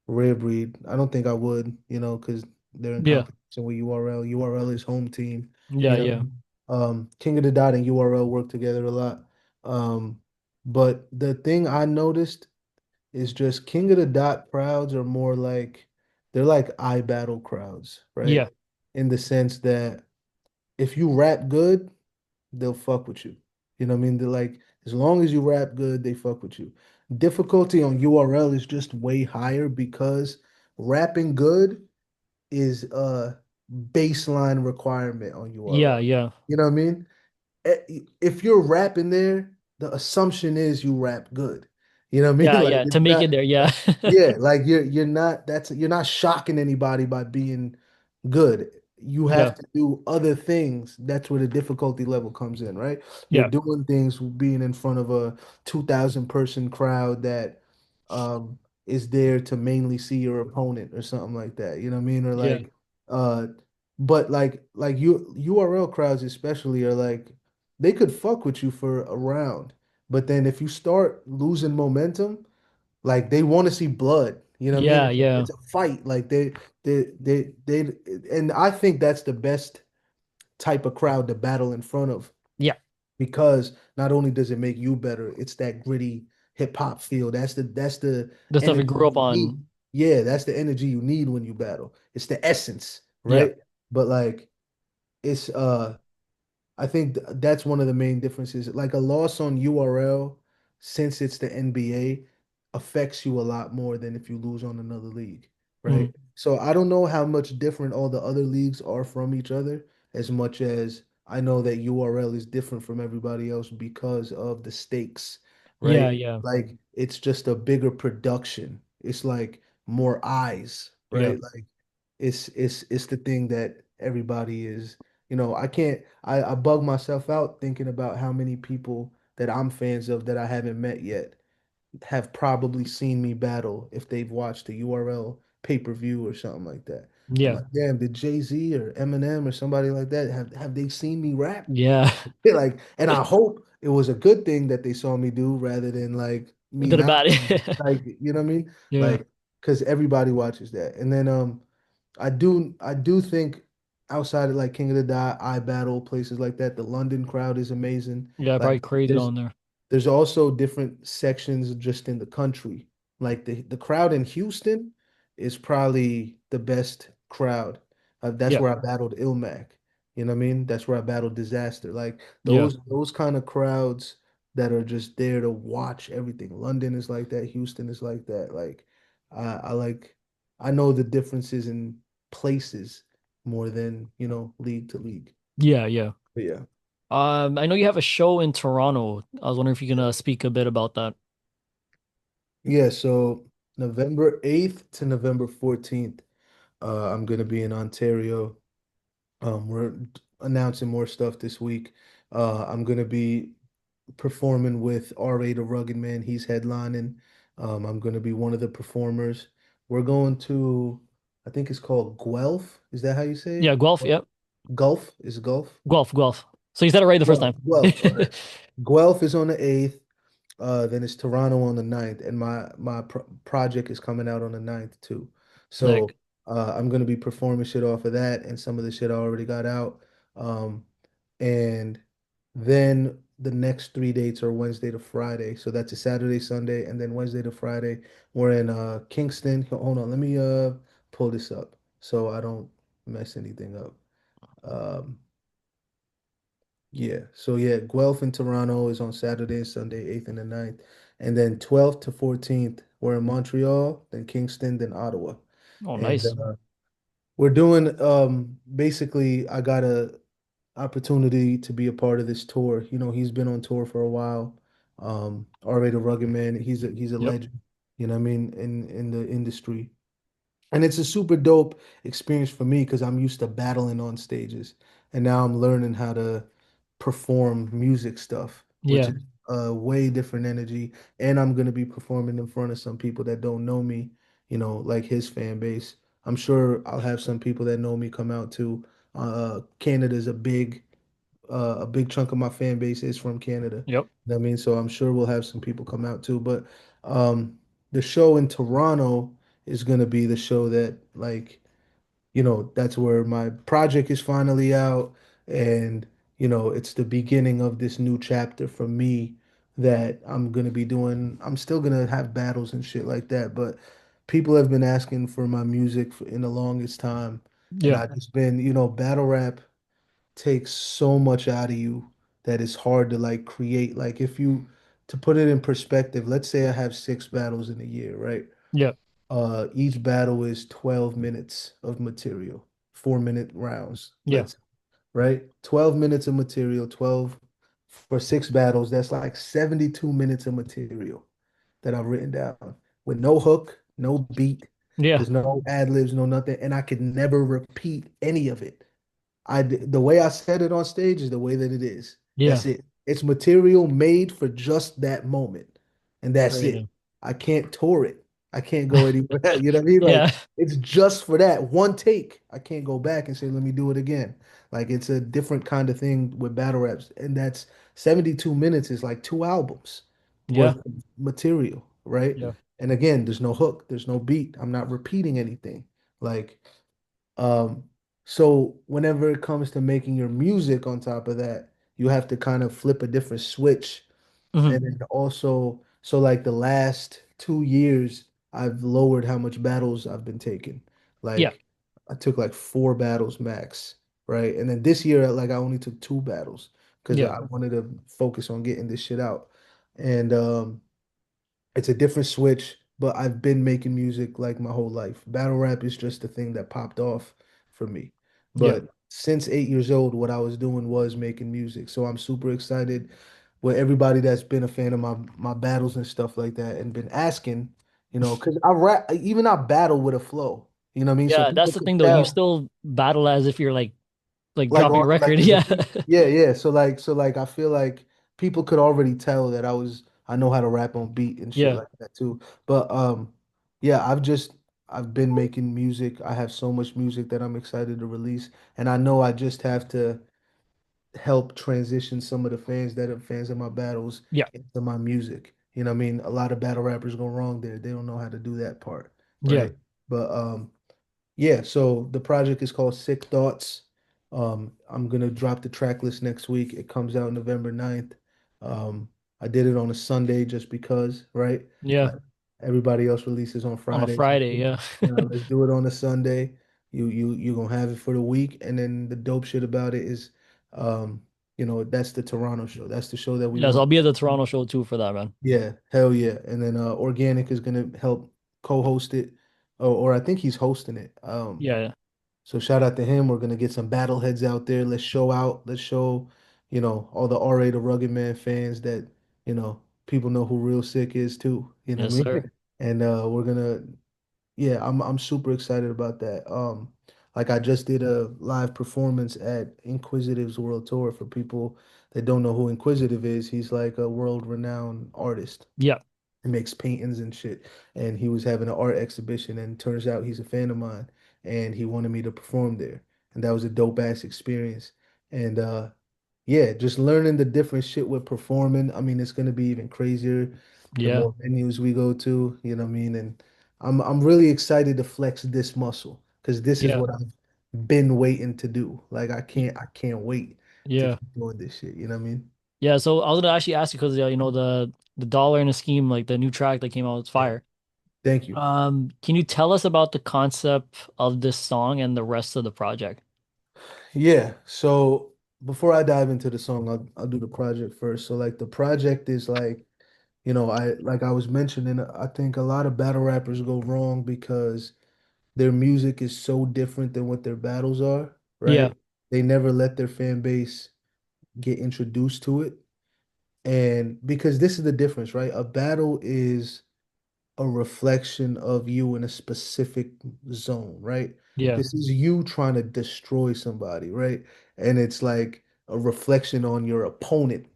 Rare Breed. I don't think I would, because they're in Yeah. competition with URL. URL is home team, Yeah, you know. yeah. King of the Dot and URL work together a lot. Um, but the thing I noticed is just King of the Dot crowds are more like they're like I battle crowds, right? Yeah. In the sense that if you rap good, they'll fuck with you. You know what I mean? They're like, as long as you rap good, they fuck with you. Difficulty on URL is just way higher because rapping good is a baseline requirement on Yeah, URL. yeah. You know what I mean? If you're rapping there, the assumption is you rap good. You know what I mean? Yeah, Like yeah. To it's make not, it there, yeah. yeah, like you're not shocking anybody by being good. You Yeah. have to do other things. That's where the difficulty level comes in, right? You're Yeah. doing things being in front of a 2,000 person crowd that is there to mainly see your opponent or something like that. You know what I mean? Or Yeah. like uh but like you URL crowds especially are like they could fuck with you for a round. But then if you start losing momentum, like they want to see blood. You know what I mean? Yeah, yeah. It's a fight. Like they, and I think that's the best type of crowd to battle in front of Yeah. because not only does it make you better, it's that gritty hip hop feel. That's the The stuff we energy grew up you need. on. Yeah, that's the energy you need when you battle. It's the essence, Yeah. right? But like it's I think that's one of the main differences. Like a loss on URL, since it's the NBA. affects you a lot more than if you lose on another league, Mhm. right? So I don't know how much different all the other leagues are from each other, as much as I know that URL is different from everybody else because of the stakes, Yeah, right? yeah, Like it's just a bigger production. It's like more eyes, yeah, right? Like it's the thing that everybody is, I can't I bug myself out thinking about how many people that I'm fans of that I haven't met yet have probably seen me battle if they've watched the URL pay-per-view or something like that. I'm yeah, like, damn, did Jay-Z or Eminem or somebody like that have they seen me rap? yeah. Like, and I hope it was a good thing that they saw me do rather than like me Did not, about it. like, you know what I mean? Yeah, Like, because everybody watches that. And then I do think outside of like King of the Dot, I Battle, places like that, the London crowd is amazing. yeah, Like probably crazy there's on there. there's also different sections just in the country. Like the crowd in Houston is probably the best crowd. That's Yeah, where I battled Ilmac. You know what I mean? That's where I battled Disaster. Like yeah, those kind of crowds that are just there to watch everything. London is like that. Houston is like that. Like I like I know the differences in places more than, league to league. yeah, yeah. But yeah. I know you have a show in Toronto. I was wondering if you can speak a bit about that. Yeah, so November 8th to November 14th, I'm gonna be in Ontario. We're announcing more stuff this week. I'm gonna be performing with R.A. the Rugged Man. He's headlining. I'm gonna be one of the performers. We're going to, I think it's called Guelph. Is that how you say Yeah, it? Guelph. Yep, Gulf? Is it Gulf? Guelph, Guelph. So you said it right the first Guelph. time. Guelph. All right. Guelph is on the 8th. Then it's Toronto on the 9th, and my project is coming out on the 9th too. So Sick. I'm gonna be performing shit off of that, and some of the shit I already got out. Um, and then the next 3 dates are Wednesday to Friday. So that's a Saturday, Sunday, and then Wednesday to Friday. We're in Kingston. Hold on, let me pull this up so I don't mess anything up. Um, yeah. So yeah, Guelph and Toronto is on Saturday and Sunday, 8th and the 9th. And then 12th to 14th, we're in Montreal, then Kingston, then Ottawa. Oh, And nice. we're doing basically I got a opportunity to be a part of this tour. He's been on tour for a while. R.A. the Rugged Man, he's a Yep. legend, you know what I mean, in the industry. And it's a super dope experience for me because I'm used to battling on stages. And now I'm learning how to perform music stuff, which Yeah. is a way different energy. And I'm going to be performing in front of some people that don't know me, like his fan base. I'm sure I'll have some people that know me come out too. Canada's a big chunk of my fan base is from Canada. Yep. You know what I mean? So I'm sure we'll have some people come out too. But the show in Toronto is gonna be the show that like, that's where my project is finally out and it's the beginning of this new chapter for me that I'm gonna be doing. I'm still gonna have battles and shit like that, but people have been asking for my music in the longest time. And Yeah. I just been, battle rap takes so much out of you that it's hard to like create. Like if you to put it in perspective, let's say I have 6 battles in a year, right? Yeah. Each battle is 12 minutes of material, 4-minute rounds, Yeah. right? 12 minutes of material, 12 for 6 battles. That's like 72 minutes of material that I've written down with no hook, no beat. Yeah. There's no ad libs, no nothing. And I could never repeat any of it. The way I said it on stage is the way that it is. Yeah. That's it. It's material made for just that moment, and that's it. Crazy. I can't tour it. I can't go anywhere. You know what I mean? Like Yeah. it's just for that one take. I can't go back and say, "Let me do it again." Like it's a different kind of thing with battle raps, and that's 72 minutes is like 2 albums Yeah. worth of material, right? Yeah. And again, there's no hook, there's no beat. I'm not repeating anything. Like um, so whenever it comes to making your music on top of that, you have to kind of flip a different switch. Hmm. And then also, so like the last 2 years, I've lowered how much battles I've been taking. Yeah. Like I took like 4 battles max, right? And then this year, like I only took 2 battles because Yeah. I wanted to focus on getting this shit out. And it's a different switch, but I've been making music like my whole life. Battle rap is just the thing that popped off for me. Yeah. But since 8 years old, what I was doing was making music. So I'm super excited with everybody that's been a fan of my battles and stuff like that and been asking, because I rap, even I battle with a flow. You know what I mean? So Yeah, people that's the could thing though. You tell still battle as if you're like like dropping on a like record. as a Yeah. feat. Yeah, yeah. So like I feel like people could already tell that I know how to rap on beat and shit Yeah. like that too. But yeah, I've been making music. I have so much music that I'm excited to release. And I know I just have to help transition some of the fans that are fans of my battles Yeah. into my music. You know what I mean? A lot of battle rappers go wrong there. They don't know how to do that part, Yeah. right? But yeah, so the project is called Sick Thoughts. I'm gonna drop the track list next week. It comes out November 9th. Um, I did it on a Sunday just because, right? Yeah. Like everybody else releases on On a Fridays. Friday, yeah. Let's do it on a Sunday. You gonna have it for the week, and then the dope shit about it is, that's the Toronto show. That's the show that we Yes, want. I'll be at the Toronto show too for that, man. Yeah, hell yeah. And then Organic is gonna help co-host it, or I think he's hosting it. Yeah, yeah. So shout out to him. We're gonna get some battle heads out there. Let's show out. Let's show, all the RA the Rugged Man fans that, people know who Real Sick is too. You know Yes, what I sir. mean? And we're gonna, yeah, I'm super excited about that. Like I just did a live performance at Inquisitive's World Tour. For people that don't know who Inquisitive is, he's like a world-renowned artist. Yeah. He makes paintings and shit. And he was having an art exhibition, and turns out he's a fan of mine, and he wanted me to perform there. And that was a dope ass experience. And yeah, just learning the different shit with performing. I mean, it's gonna be even crazier the Yeah. more venues we go to, you know what I mean? And I'm really excited to flex this muscle because this is Yeah. what I've been waiting to do. Like Y- I can't wait to Yeah. keep doing this shit, you know what I mean? Yeah, so I was gonna actually ask you because the dollar in a scheme, like the new track that came out, it's Yeah. fire. Thank you. Can you tell us about the concept of this song and the rest of the project? Yeah. So before I dive into the song, I'll do the project first. So like the project is like, I was mentioning, I think a lot of battle rappers go wrong because their music is so different than what their battles are, Yeah. right? They never let their fan base get introduced to it. And because this is the difference, right? A battle is a reflection of you in a specific zone, right? Yeah. This is you trying to destroy somebody, right? And it's like a reflection on your opponent,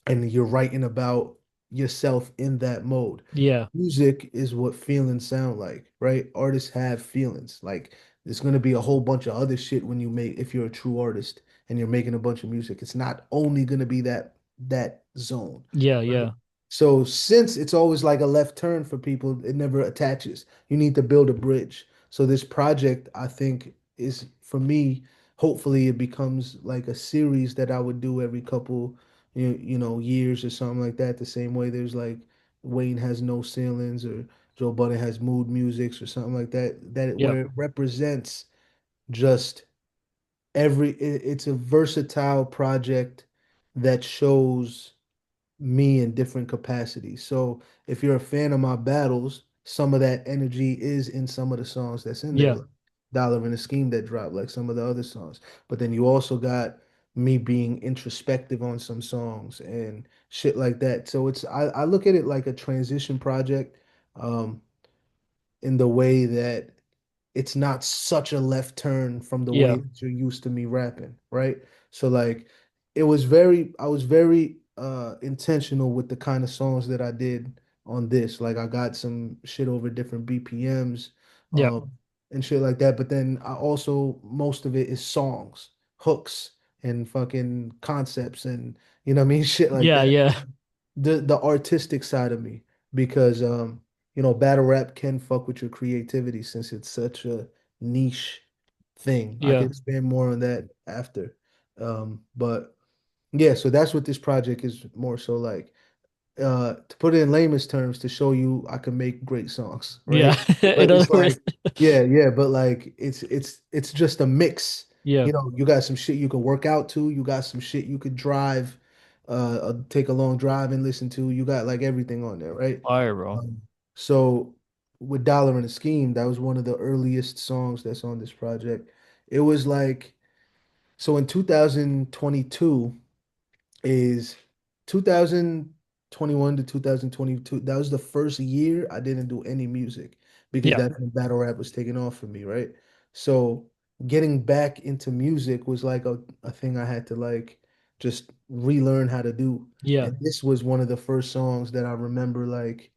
and you're writing about yourself in that mode. Yeah. Music is what feelings sound like, right? Artists have feelings. Like there's gonna be a whole bunch of other shit when if you're a true artist and you're making a bunch of music. It's not only gonna be that zone. Yeah. Right? Yeah. So since it's always like a left turn for people, it never attaches. You need to build a bridge. So this project, I think, is for me, hopefully it becomes like a series that I would do every couple years or something like that. The same way there's like Wayne has no ceilings, or Joe Budden has mood musics or something like that. Yeah. Where it represents just it's a versatile project that shows me in different capacities. So if you're a fan of my battles, some of that energy is in some of the songs that's in there, Yeah. like Dollar in a Scheme that dropped, like some of the other songs. But then you also got me being introspective on some songs and shit like that. So I look at it like a transition project, um, in the way that it's not such a left turn from the way Yeah. that you're used to me rapping, right? So like I was very intentional with the kind of songs that I did on this. Like I got some shit over different BPMs, Yeah. um and shit like that. But then I also most of it is songs, hooks, and fucking concepts, and what I mean, shit like Yeah. that. Yeah. The artistic side of me, because battle rap can fuck with your creativity since it's such a niche thing. I Yeah. can expand more on that after. But yeah, so that's what this project is more so like. To put it in layman's terms, to show you I can make great songs, Yeah. right? In But other it's words, like, yeah, but like it's just a mix. yeah. You got some shit you can work out to, you got some shit you could drive take a long drive and listen to. You got like everything on there, right? Fire, bro. Um, so with Dollar and a Scheme, that was one of the earliest songs that's on this project. It was like so in 2022 is 2021 to 2022. That was the first year I didn't do any music because Yeah. that's when battle rap was taking off for me, right? So getting back into music was like a thing I had to like just relearn how to do. Yeah. And this was one of the first songs that I remember like,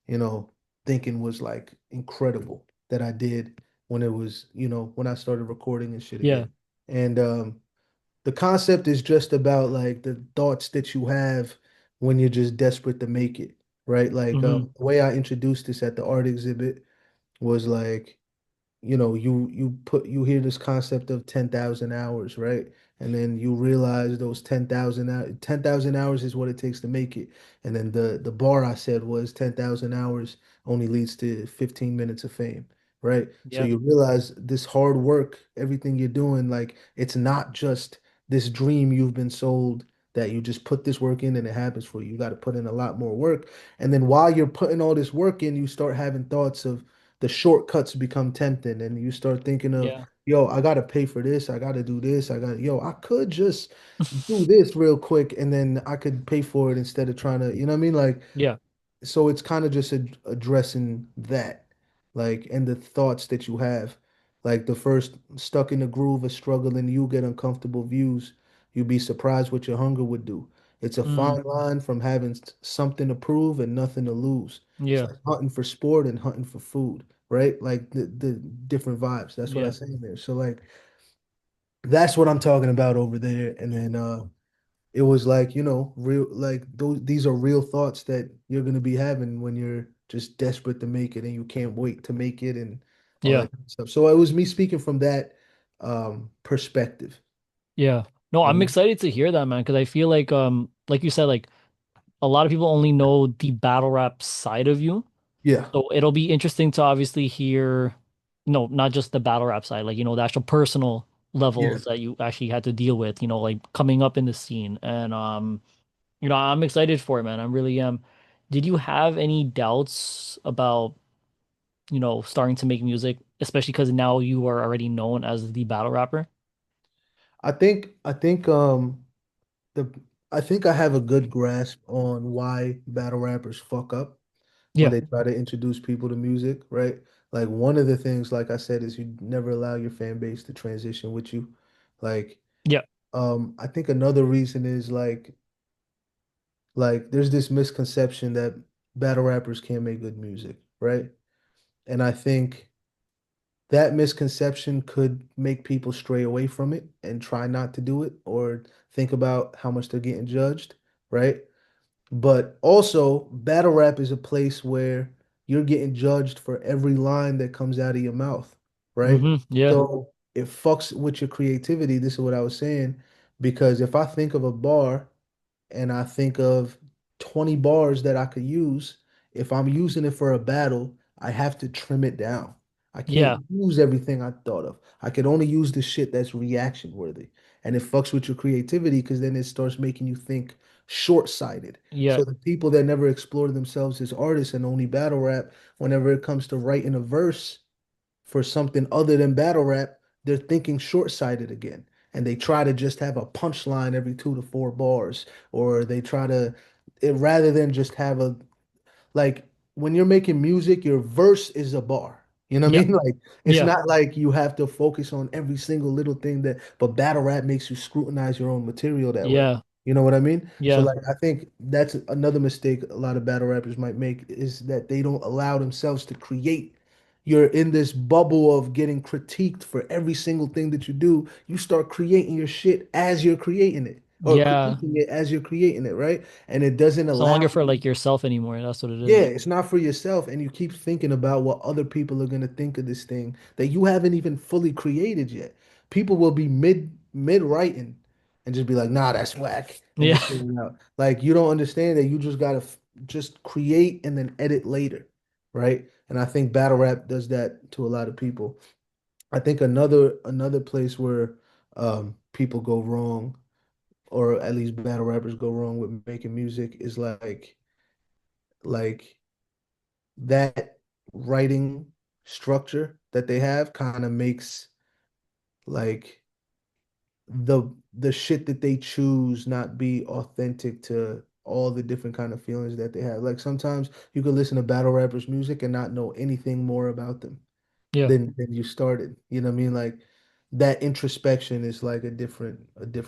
you know, thinking was like incredible that I did when it was, when I started recording and shit Yeah. again. And the concept is just about like the thoughts that you have when you're just desperate to make it, right? Like Hmm. the way I introduced this at the art exhibit was like you hear this concept of 10,000 hours, right? And then you realize those 10,000 hours is what it takes to make it. And then the bar I said was 10,000 hours only leads to 15 minutes of fame, right? So Yeah. you realize this hard work, everything you're doing, like it's not just this dream you've been sold that you just put this work in and it happens for you. You got to put in a lot more work. And then while you're putting all this work in, you start having thoughts of the shortcuts become tempting and you start thinking of, Yeah. yo, I gotta pay for this, I gotta do this, I could just do this real quick and then I could pay for it instead of trying to, you know what I mean? Like, Yeah. so it's kind of just addressing that, like, and the thoughts that you have. Like the first stuck in the groove of struggling, you get uncomfortable views. You'd be surprised what your hunger would do. It's a Mm. fine line from having something to prove and nothing to lose. It's Yeah. like hunting for sport and hunting for food, right? Like the different vibes. That's what I Yeah. say in there. So like that's what I'm talking about over there. And then it was like, real like these are real thoughts that you're gonna be having when you're just desperate to make it and you can't wait to make it and all Yeah. that kind of stuff. So it was me speaking from that perspective. Yeah. No, I'm Mhm. excited to hear that, man, because I feel like you said, like a lot of people only know the battle rap side of you. Yeah, So it'll be interesting to obviously hear, no, not just the battle rap side, like, the actual personal yeah. levels that you actually had to deal with, like coming up in the scene. And I'm excited for it, man. I really am. Did you have any doubts about, starting to make music, especially because now you are already known as the battle rapper? I think the I think I have a good grasp on why battle rappers fuck up when Yeah. they try to introduce people to music, right? Like one of the things, like I said, is you never allow your fan base to transition with you. Like, Yeah. I think another reason is like there's this misconception that battle rappers can't make good music, right? And I think that misconception could make people stray away from it and try not to do it or think about how much they're getting judged, right? But also, battle rap is a place where you're getting judged for every line that comes out of your mouth, right? Yeah. So it fucks with your creativity. This is what I was saying. Because if I think of a bar and I think of 20 bars that I could use, if I'm using it for a battle, I have to trim it down. I Yeah. can't use everything I thought of. I could only use the shit that's reaction worthy. And it fucks with your creativity because then it starts making you think short-sighted. Yeah. So the people that never explore themselves as artists and only battle rap, whenever it comes to writing a verse, for something other than battle rap, they're thinking short-sighted again. And they try to just have a punchline every 2 to 4 bars, or they try to, rather than just have like when you're making music, your verse is a bar. You know what I Yeah. mean? Like it's Yeah. not like you have to focus on every single little thing but battle rap makes you scrutinize your own material that way. Yeah. You know what I mean? So Yeah. like I think that's another mistake a lot of battle rappers might make is that they don't allow themselves to create. You're in this bubble of getting critiqued for every single thing that you do. You start creating your shit as you're creating it or Yeah. critiquing it as you're creating it, right? And it doesn't It's no allow longer for you. like yourself anymore. That's what it Yeah, is. it's not for yourself, and you keep thinking about what other people are gonna think of this thing that you haven't even fully created yet. People will be mid writing and just be like, "Nah, that's whack," and Yeah. just put it out. Like you don't understand that you just gotta just create and then edit later, right? And I think battle rap does that to a lot of people. I think another place where people go wrong or at least battle rappers go wrong with making music is like that writing structure that they have kind of makes like the shit that they choose not be authentic to all the different kind of feelings that they have. Like sometimes you could listen to battle rappers' music and not know anything more about them Yeah. than you started. You know what I mean? Like that introspection is like a different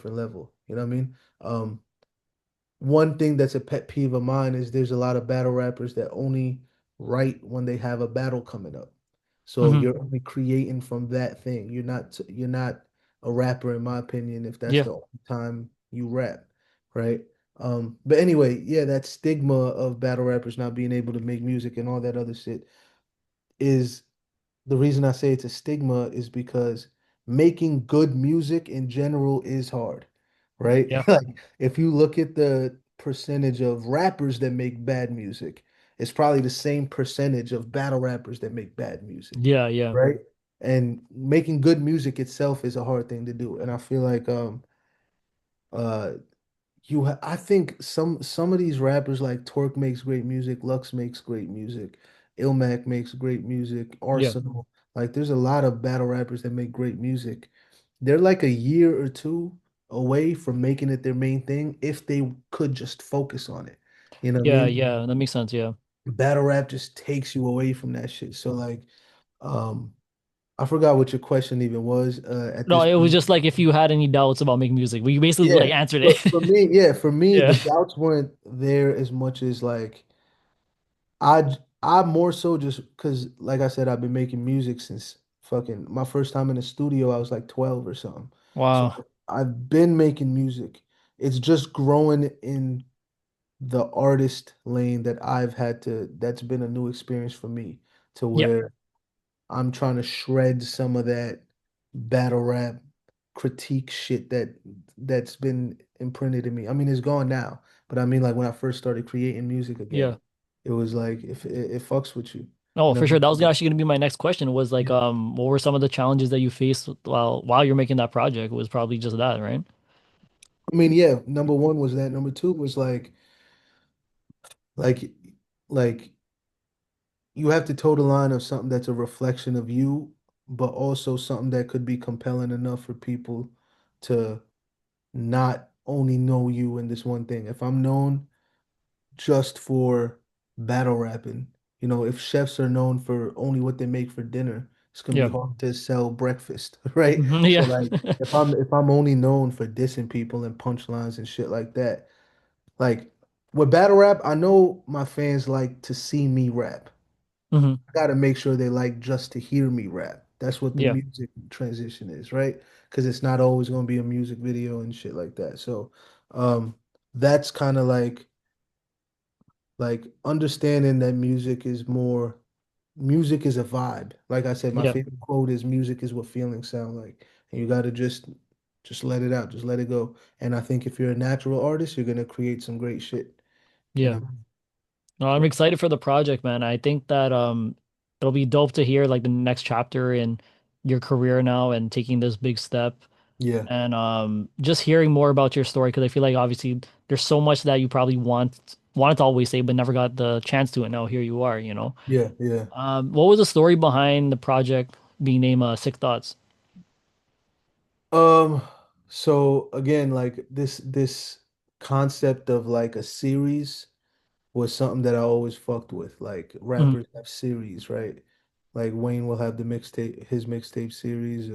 level. You know what I mean? One thing that's a pet peeve of mine is there's a lot of battle rappers that only write when they have a battle coming up. So Hmm. you're only creating from that thing. You're not a rapper in my opinion if that's Yeah. the only time you rap, right? But anyway, yeah, that stigma of battle rappers not being able to make music and all that other shit is the reason I say it's a stigma is because making good music in general is hard, right? Yeah. Like if you look at the percentage of rappers that make bad music, it's probably the same percentage of battle rappers that make bad music, Yeah. Yeah. right? And making good music itself is a hard thing to do. And I feel like uh I think some of these rappers like Torque makes great music, Lux makes great music, Ilmac makes great music, Yeah. Arsenal. Like there's a lot of battle rappers that make great music. They're like a year or two away from making it their main thing if they could just focus on it. You know what I Yeah. mean? Yeah. That makes sense. Yeah. Battle rap just takes you away from that shit. So like um I forgot what your question even was at No, this it was point. just like if you had any doubts about making music, we basically Yeah. like answered it. For me, the Yeah. doubts weren't there as much as like I more so just because, like I said, I've been making music since fucking my first time in the studio. I was like 12 or something. So Wow. I've been making music. It's just growing in the artist lane that I've had to. That's been a new experience for me to Yeah. where I'm trying to shred some of that battle rap critique shit that's been imprinted in me. I mean, it's gone now, but I mean, like when I first started creating music Yeah. again, it was like if it fucks with you, No, you know for what sure. That I was mean? actually going to be my next question was like, Yeah. what were some of the challenges that you faced while you're making that project? Was probably just that, right? I mean, yeah. Number one was that. Number two was like, like you have to toe the line of something that's a reflection of you, but also something that could be compelling enough for people to not only know you in this one thing. If I'm known just for battle rapping. If chefs are known for only what they make for dinner, it's gonna be Yeah. hard to sell breakfast, right? Mhm. So Yeah. like if I'm only known for dissing people and punchlines and shit like that, like with battle rap, I know my fans like to see me rap. Hmm. I gotta make sure they like just to hear me rap. That's what the Yeah. music transition is, right? Because it's not always gonna be a music video and shit like that. So um that's kind of like understanding that music is a vibe. Like I said, my Yeah. favorite quote is music is what feelings sound like. And you gotta just let it out, just let it go. And I think if you're a natural artist, you're gonna create some great shit, you Yeah. know? No, I'm So excited for the project, man. I think that it'll be dope to hear like the next chapter in your career now and taking this big step. yeah, And just hearing more about your story because I feel like obviously there's so much that you probably wanted to always say but never got the chance to, and now here you are, you know. yeah, yeah. What was the story behind the project being named Sick Thoughts? Um, so again, like this concept of like a series was something that I always fucked with. Like Hmm. rappers have series, right? Like Wayne will have his mixtape series.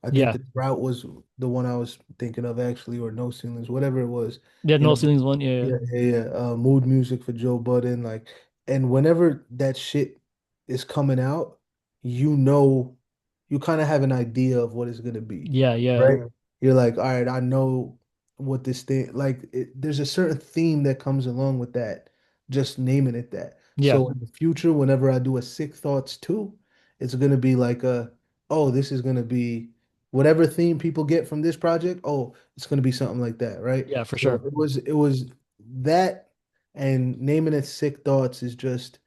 I think Yeah, the Drought was the one I was thinking of actually, or No Ceilings, whatever it was. yeah, You No know, Ceilings one. Yeah, yeah, yeah, yeah, yeah. Mood music for Joe Budden, like, and whenever that shit is coming out, you know, you kind of have an idea of what it's gonna be, yeah, yeah, right? You're like, all right, I know what this thing like. There's a certain theme that comes along with that, just naming it that. yeah, So in the future, whenever I do a Sick Thoughts 2, it's gonna be like oh, this is gonna be whatever theme people get from this project. Oh, it's gonna be something like that, right? yeah, for So sure. it was that, and naming it Sick Thoughts is just,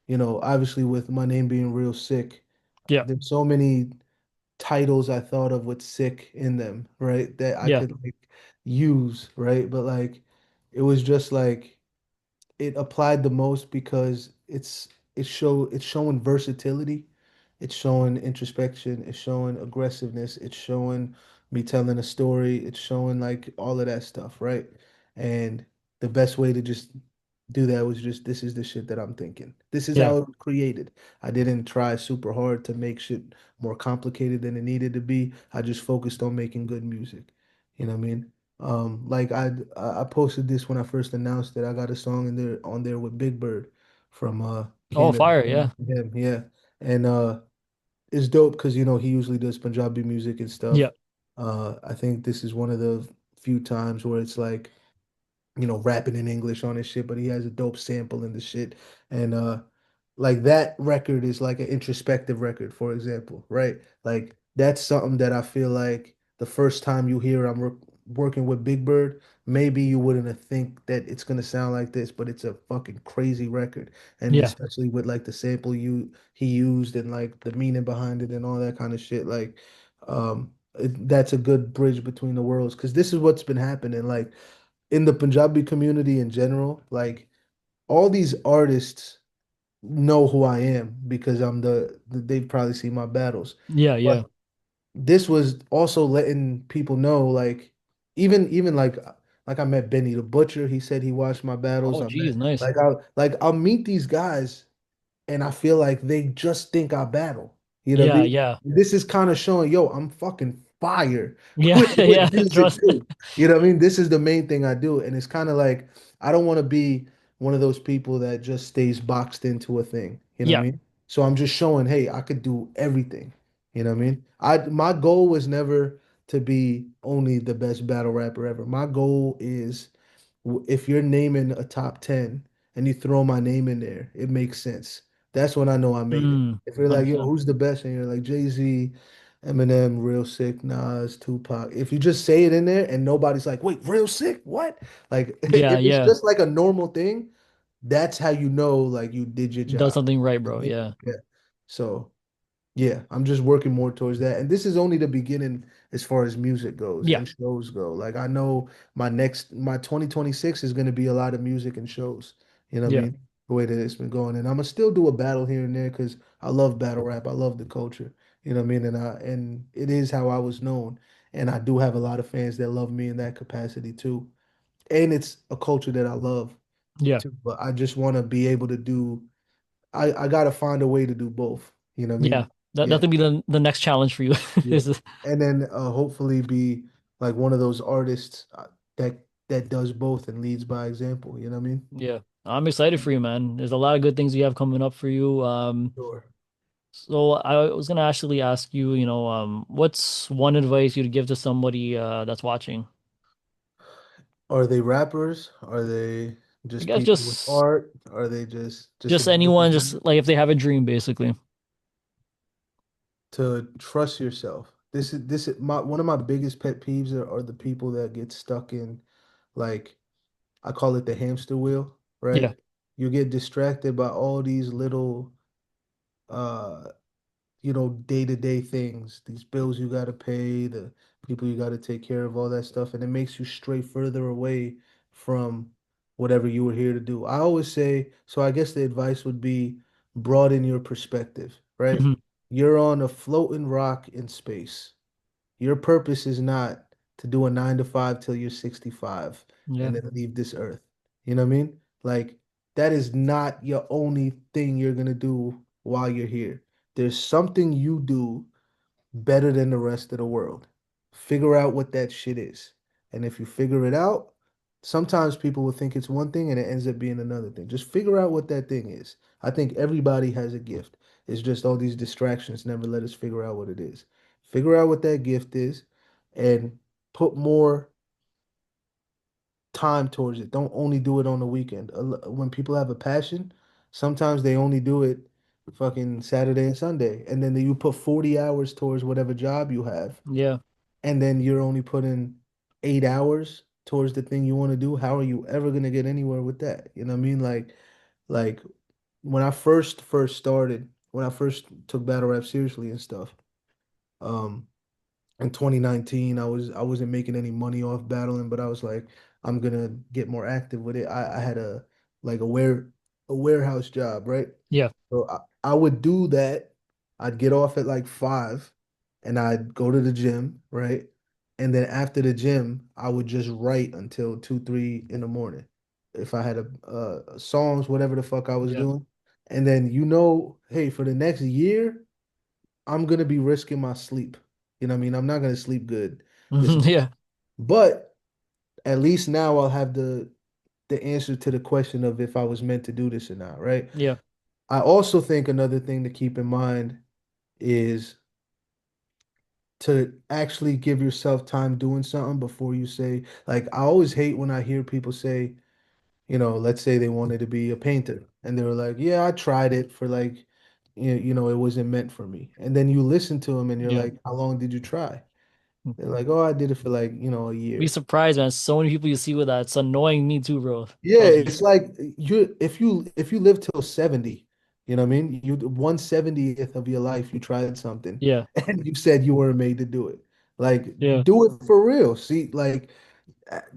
obviously with my name being Real Sick, Yeah, there's so many titles I thought of with sick in them, right? That I yeah, could like use, right? But like it was just like it applied the most because it's showing versatility, it's showing introspection, it's showing aggressiveness, it's showing me telling a story, it's showing like all of that stuff, right? And the best way to just do that was just this is the shit that I'm thinking. This is Yeah. how it was created. I didn't try super hard to make shit more complicated than it needed to be. I just focused on making good music. You know what I mean? Like I posted this when I first announced that I got a song in there on there with Big Bird from Oh, King of fire. Yeah. him, yeah. And it's dope because he usually does Punjabi music and Yeah. stuff. I think this is one of the few times where it's like rapping in English on his shit, but he has a dope sample in the shit. And like that record is like an introspective record, for example, right? Like that's something that I feel like the first time you hear working with Big Bird, maybe you wouldn't have think that it's gonna sound like this, but it's a fucking crazy record. And Yeah. especially with like the sample he used and like the meaning behind it and all that kind of shit. Like that's a good bridge between the worlds because this is what's been happening. Like in the Punjabi community in general, like all these artists know who I am because they've probably seen my battles. Yeah. But Yeah. this was also letting people know, like, even like I met Benny the Butcher. He said he watched my battles. Oh, I met geez. Nice. I'll meet these guys and I feel like they just think I battle. You know what I Yeah. mean? Yeah. This is kind of showing, yo, I'm fucking fire Yeah. with Yeah. music Trust. too. You know what I mean? This is the main thing I do, and it's kind of like I don't want to be one of those people that just stays boxed into a thing. You know what I Yeah. mean? So I'm just showing, hey, I could do everything. You know what I mean? My goal was never to be only the best battle rapper ever. My goal is if you're naming a top 10 and you throw my name in there, it makes sense. That's when I know I made it. If you're like, yo, 100%. who's the best? And you're like Jay-Z, Eminem, Real Sick, Nas, Tupac. If you just say it in there and nobody's like, wait, Real Sick? What? Like, Yeah. if it's Yeah. just like a normal thing, that's how you know, like, you did your Does job. something right, You know bro. what I mean? Yeah. Yeah. So, yeah, I'm just working more towards that. And this is only the beginning as far as music goes Yeah. and shows go. Like I know my 2026 is going to be a lot of music and shows. You know what I Yeah. mean? The way that it's been going. And I'm gonna still do a battle here and there because I love battle rap. I love the culture. You know what I mean? And it is how I was known. And I do have a lot of fans that love me in that capacity too. And it's a culture that I love Yeah. too. But I just want to be able to do I gotta find a way to do both. You know what I Yeah. mean? Yeah. That'll be the next challenge for you. Yeah. Is And then hopefully be like one of those artists that does both and leads by example. You know what I mean? yeah. I'm excited for you, man. There's a lot of good things you have coming up for you. Sure. So I was gonna actually ask you, what's one advice you'd give to somebody that's watching? Are they rappers? Are they I just guess people with art? Are they just just in music anyone, just general? like if they have a dream, basically. To trust yourself. This is my one of my biggest pet peeves are the people that get stuck in like I call it the hamster wheel, right? Yeah. You get distracted by all these little uh day-to-day things, these bills you got to pay, the people you got to take care of, all that stuff, and it makes you stray further away from whatever you were here to do. I always say, so I guess the advice would be broaden your perspective, right? Hmm. You're on a floating rock in space. Your purpose is not to do a 9 to 5 till you're 65 Yeah. and then leave this earth. You know what I mean? Like that is not your only thing you're gonna do while you're here. There's something you do better than the rest of the world. Figure out what that shit is. And if you figure it out, sometimes people will think it's one thing and it ends up being another thing. Just figure out what that thing is. I think everybody has a gift. It's just all these distractions never let us figure out what it is. Figure out what that gift is and put more time towards it. Don't only do it on the weekend. When people have a passion, sometimes they only do it fucking Saturday and Sunday. And then you put 40 hours towards whatever job you have. Yeah. And then you're only putting 8 hours towards the thing you want to do. How are you ever gonna get anywhere with that? You know what I mean? Like when I first started, when I first took battle rap seriously and stuff, um, in 2019. I wasn't making any money off battling, but I was like, I'm gonna get more active with it. I had a like a warehouse job, right? Yeah. So I would do that. I'd get off at like 5 and I'd go to the gym, right? And then after the gym, I would just write until 2, 3 in the morning. If I had songs, whatever the fuck I was Yeah. doing. And then hey, for the next year, I'm gonna be risking my sleep. You know what I mean? I'm not gonna sleep good this Mhm. month. Yeah. But at least now I'll have the answer to the question of if I was meant to do this or not, right? Yeah. I also think another thing to keep in mind is to actually give yourself time doing something before you say, like, I always hate when I hear people say, let's say they wanted to be a painter and they were like, yeah, I tried it for like, it wasn't meant for me. And then you listen to them and you're Yeah. like, how long did you try? They're like, oh, I did it for like, a Be year. surprised, man. So many people you see with that. It's annoying me too, bro. Yeah, Trust me. it's like if you live till 70, you know what I mean? You 1/70th of your life you tried something Yeah. and you said you weren't made to do it. Like Yeah. do it for real. See, like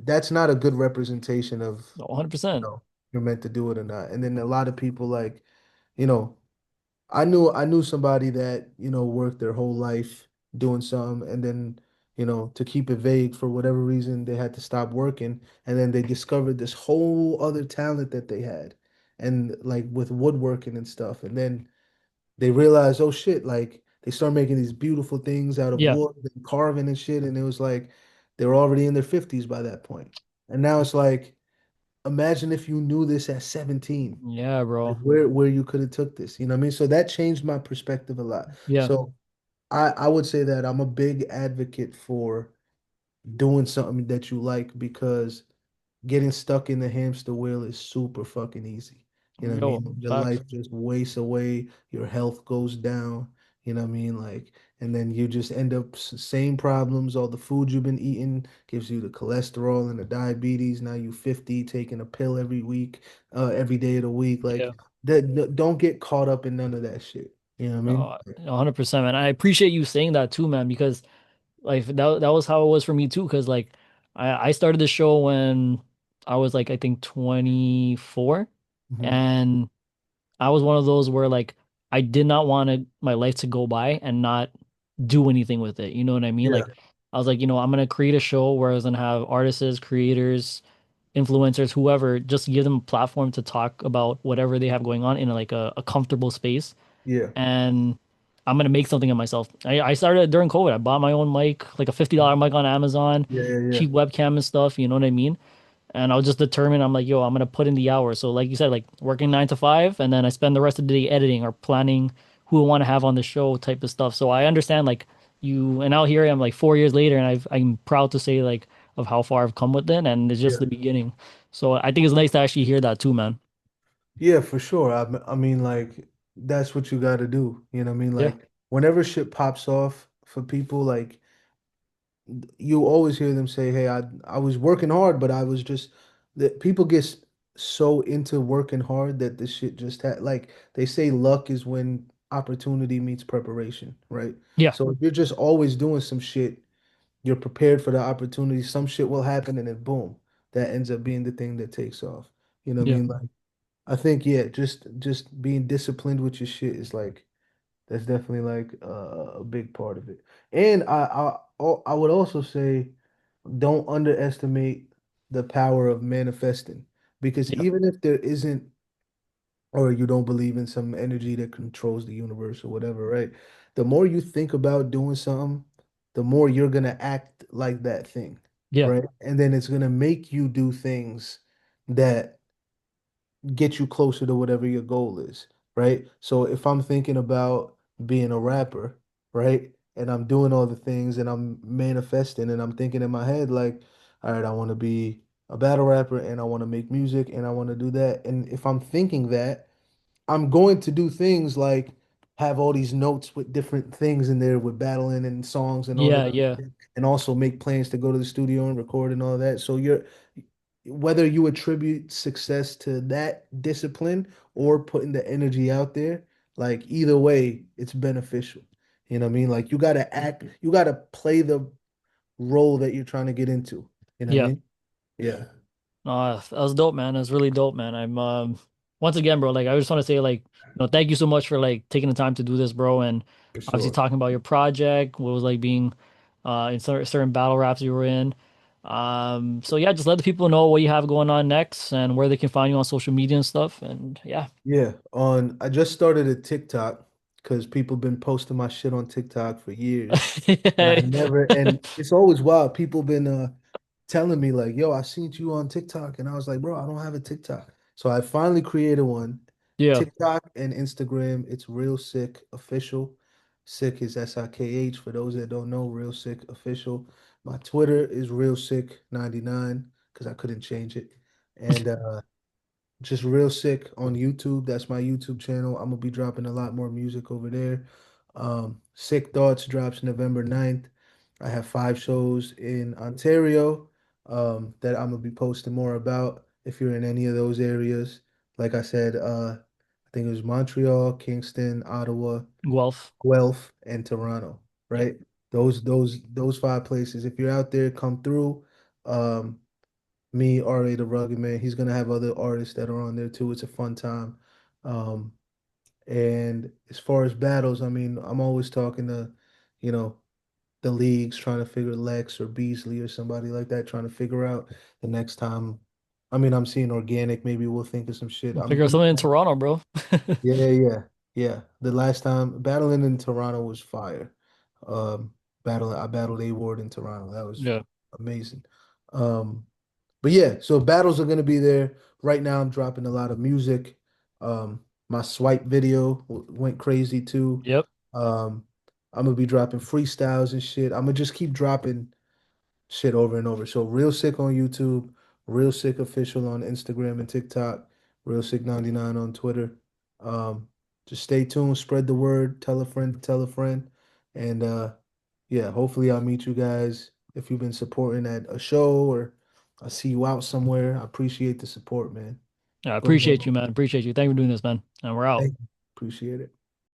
that's not a good representation of, 100%. you're meant to do it or not. And then a lot of people like, you know, I knew somebody that, worked their whole life doing something and then, to keep it vague for whatever reason they had to stop working and then they discovered this whole other talent that they had and like with woodworking and stuff. And then they realized, oh shit, like they start making these beautiful things out of Yeah. wood and carving and shit. And it was like they were already in their 50s by that point. And now it's like, imagine if you knew this at 17, Yeah, like bro. where you could have took this, you know what I mean? So that changed my perspective a lot. Yeah. So I would say that I'm a big advocate for doing something that you like because getting stuck in the hamster wheel is super fucking easy. You know what I Yo, mean? Your facts. life just wastes away, your health goes down, you know what I mean? Like, and then you just end up same problems. All the food you've been eating gives you the cholesterol and the diabetes. Now you 50, taking a pill every week, every day of the week. Yeah. Like that, don't get caught up in none of that shit. You know what I mean? 100%, man. I appreciate you saying that too, man, because like that was how it was for me too. Because like I started the show when I was like I think 24, Mhm. and I was one of those where like I did not want my life to go by and not do anything with it. You know what I mean? Yeah, Like I was like, I'm gonna create a show where I was gonna have artists, creators, influencers, whoever, just give them a platform to talk about whatever they have going on in like a comfortable space. yeah, And I'm gonna make something of myself. I started during COVID. I bought my own mic, like a $50 mic on Amazon, yeah, yeah, yeah, cheap webcam and stuff, you know what I mean? And I was just determined, I'm like, yo, I'm gonna put in the hours. So like you said, like working 9 to 5, and then I spend the rest of the day editing or planning who I want to have on the show type of stuff. So I understand like you, and now here I am like 4 years later, and I'm proud to say like of how far I've come with it, and it's just yeah. the beginning. So I think it's nice to actually hear that too, man. Yeah, for sure. I mean, like, that's what you got to do. You know what I mean? Yeah. Like, whenever shit pops off for people, like, you always hear them say, "Hey, I was working hard, but I was just," that people get so into working hard that the shit just had like they say luck is when opportunity meets preparation, right? Yeah. So if you're just always doing some shit, you're prepared for the opportunity. Some shit will happen, and then boom, that ends up being the thing that takes off. You know what I Yeah. mean? Like, I think yeah, just being disciplined with your shit is like that's definitely like a big part of it. And I would also say don't underestimate the power of manifesting because Yeah. even if there isn't or you don't believe in some energy that controls the universe or whatever, right? The more you think about doing something, the more you're gonna act like that thing, Yeah. right? And then it's gonna make you do things that get you closer to whatever your goal is, right? So if I'm thinking about being a rapper, right? And I'm doing all the things and I'm manifesting and I'm thinking in my head like, all right, I want to be a battle rapper and I want to make music and I want to do that. And if I'm thinking that, I'm going to do things like have all these notes with different things in there with battling and songs and all this Yeah. Yeah. shit, and also make plans to go to the studio and record and all that. So you're whether you attribute success to that discipline or putting the energy out there, like either way, it's beneficial. You know what I mean? Like you gotta act, you gotta play the role that you're trying to get into. You know what I Yeah. mean? Yeah, That was dope, man. That's really dope, man. I'm once again, bro, like I just want to say like, thank you so much for like taking the time to do this, bro, and for obviously sure. talking about your project, what was like being in certain battle raps you were in. So yeah, just let the people know what you have going on next and where they can find you on social media and stuff. And yeah. Yeah, on I just started a TikTok because people been posting my shit on TikTok for years, and I never and it's always wild. People been telling me like, "Yo, I seen you on TikTok," and I was like, "Bro, I don't have a TikTok." So I finally created one, Yeah. TikTok and Instagram. It's Real Sick Official. Sick is SIKH for those that don't know. Real Sick Official. My Twitter is Real Sick 99 because I couldn't change it, and just Real Sick on YouTube. That's my YouTube channel. I'm gonna be dropping a lot more music over there. Sick Thoughts drops November 9th. I have 5 shows in Ontario that I'm gonna be posting more about if you're in any of those areas. Like I said, I think it was Montreal, Kingston, Ottawa, Guelph. Guelph, and Toronto, Yep. right? Those 5 places. If you're out there, come through. Um, Me, RA the Rugged Man. He's gonna have other artists that are on there too. It's a fun time. Um, and as far as battles, I mean, I'm always talking to, you know, the leagues trying to figure Lex or Beasley or somebody like that, trying to figure out the next time. I mean, I'm seeing organic. Maybe we'll think of some shit. We'll figure out something in Toronto, bro. Yeah, yeah, yeah. The last time battling in Toronto was fire. Um, I battled A Ward in Toronto. That was Yeah. amazing. Um, But yeah, so battles are gonna be there. Right now, I'm dropping a lot of music. My swipe video went crazy too. Yep. I'm gonna be dropping freestyles and shit. I'm gonna just keep dropping shit over and over. So Real Sick on YouTube, Real Sick Official on Instagram and TikTok, Real Sick 99 on Twitter. Um, just stay tuned, spread the word, tell a friend, and yeah, hopefully I'll meet you guys if you've been supporting at a show or I see you out somewhere. I appreciate the support, man. Yeah, I Boom, appreciate boom. you, man. Appreciate you. Thank you for doing this, man. And we're out. Thank you. Appreciate it.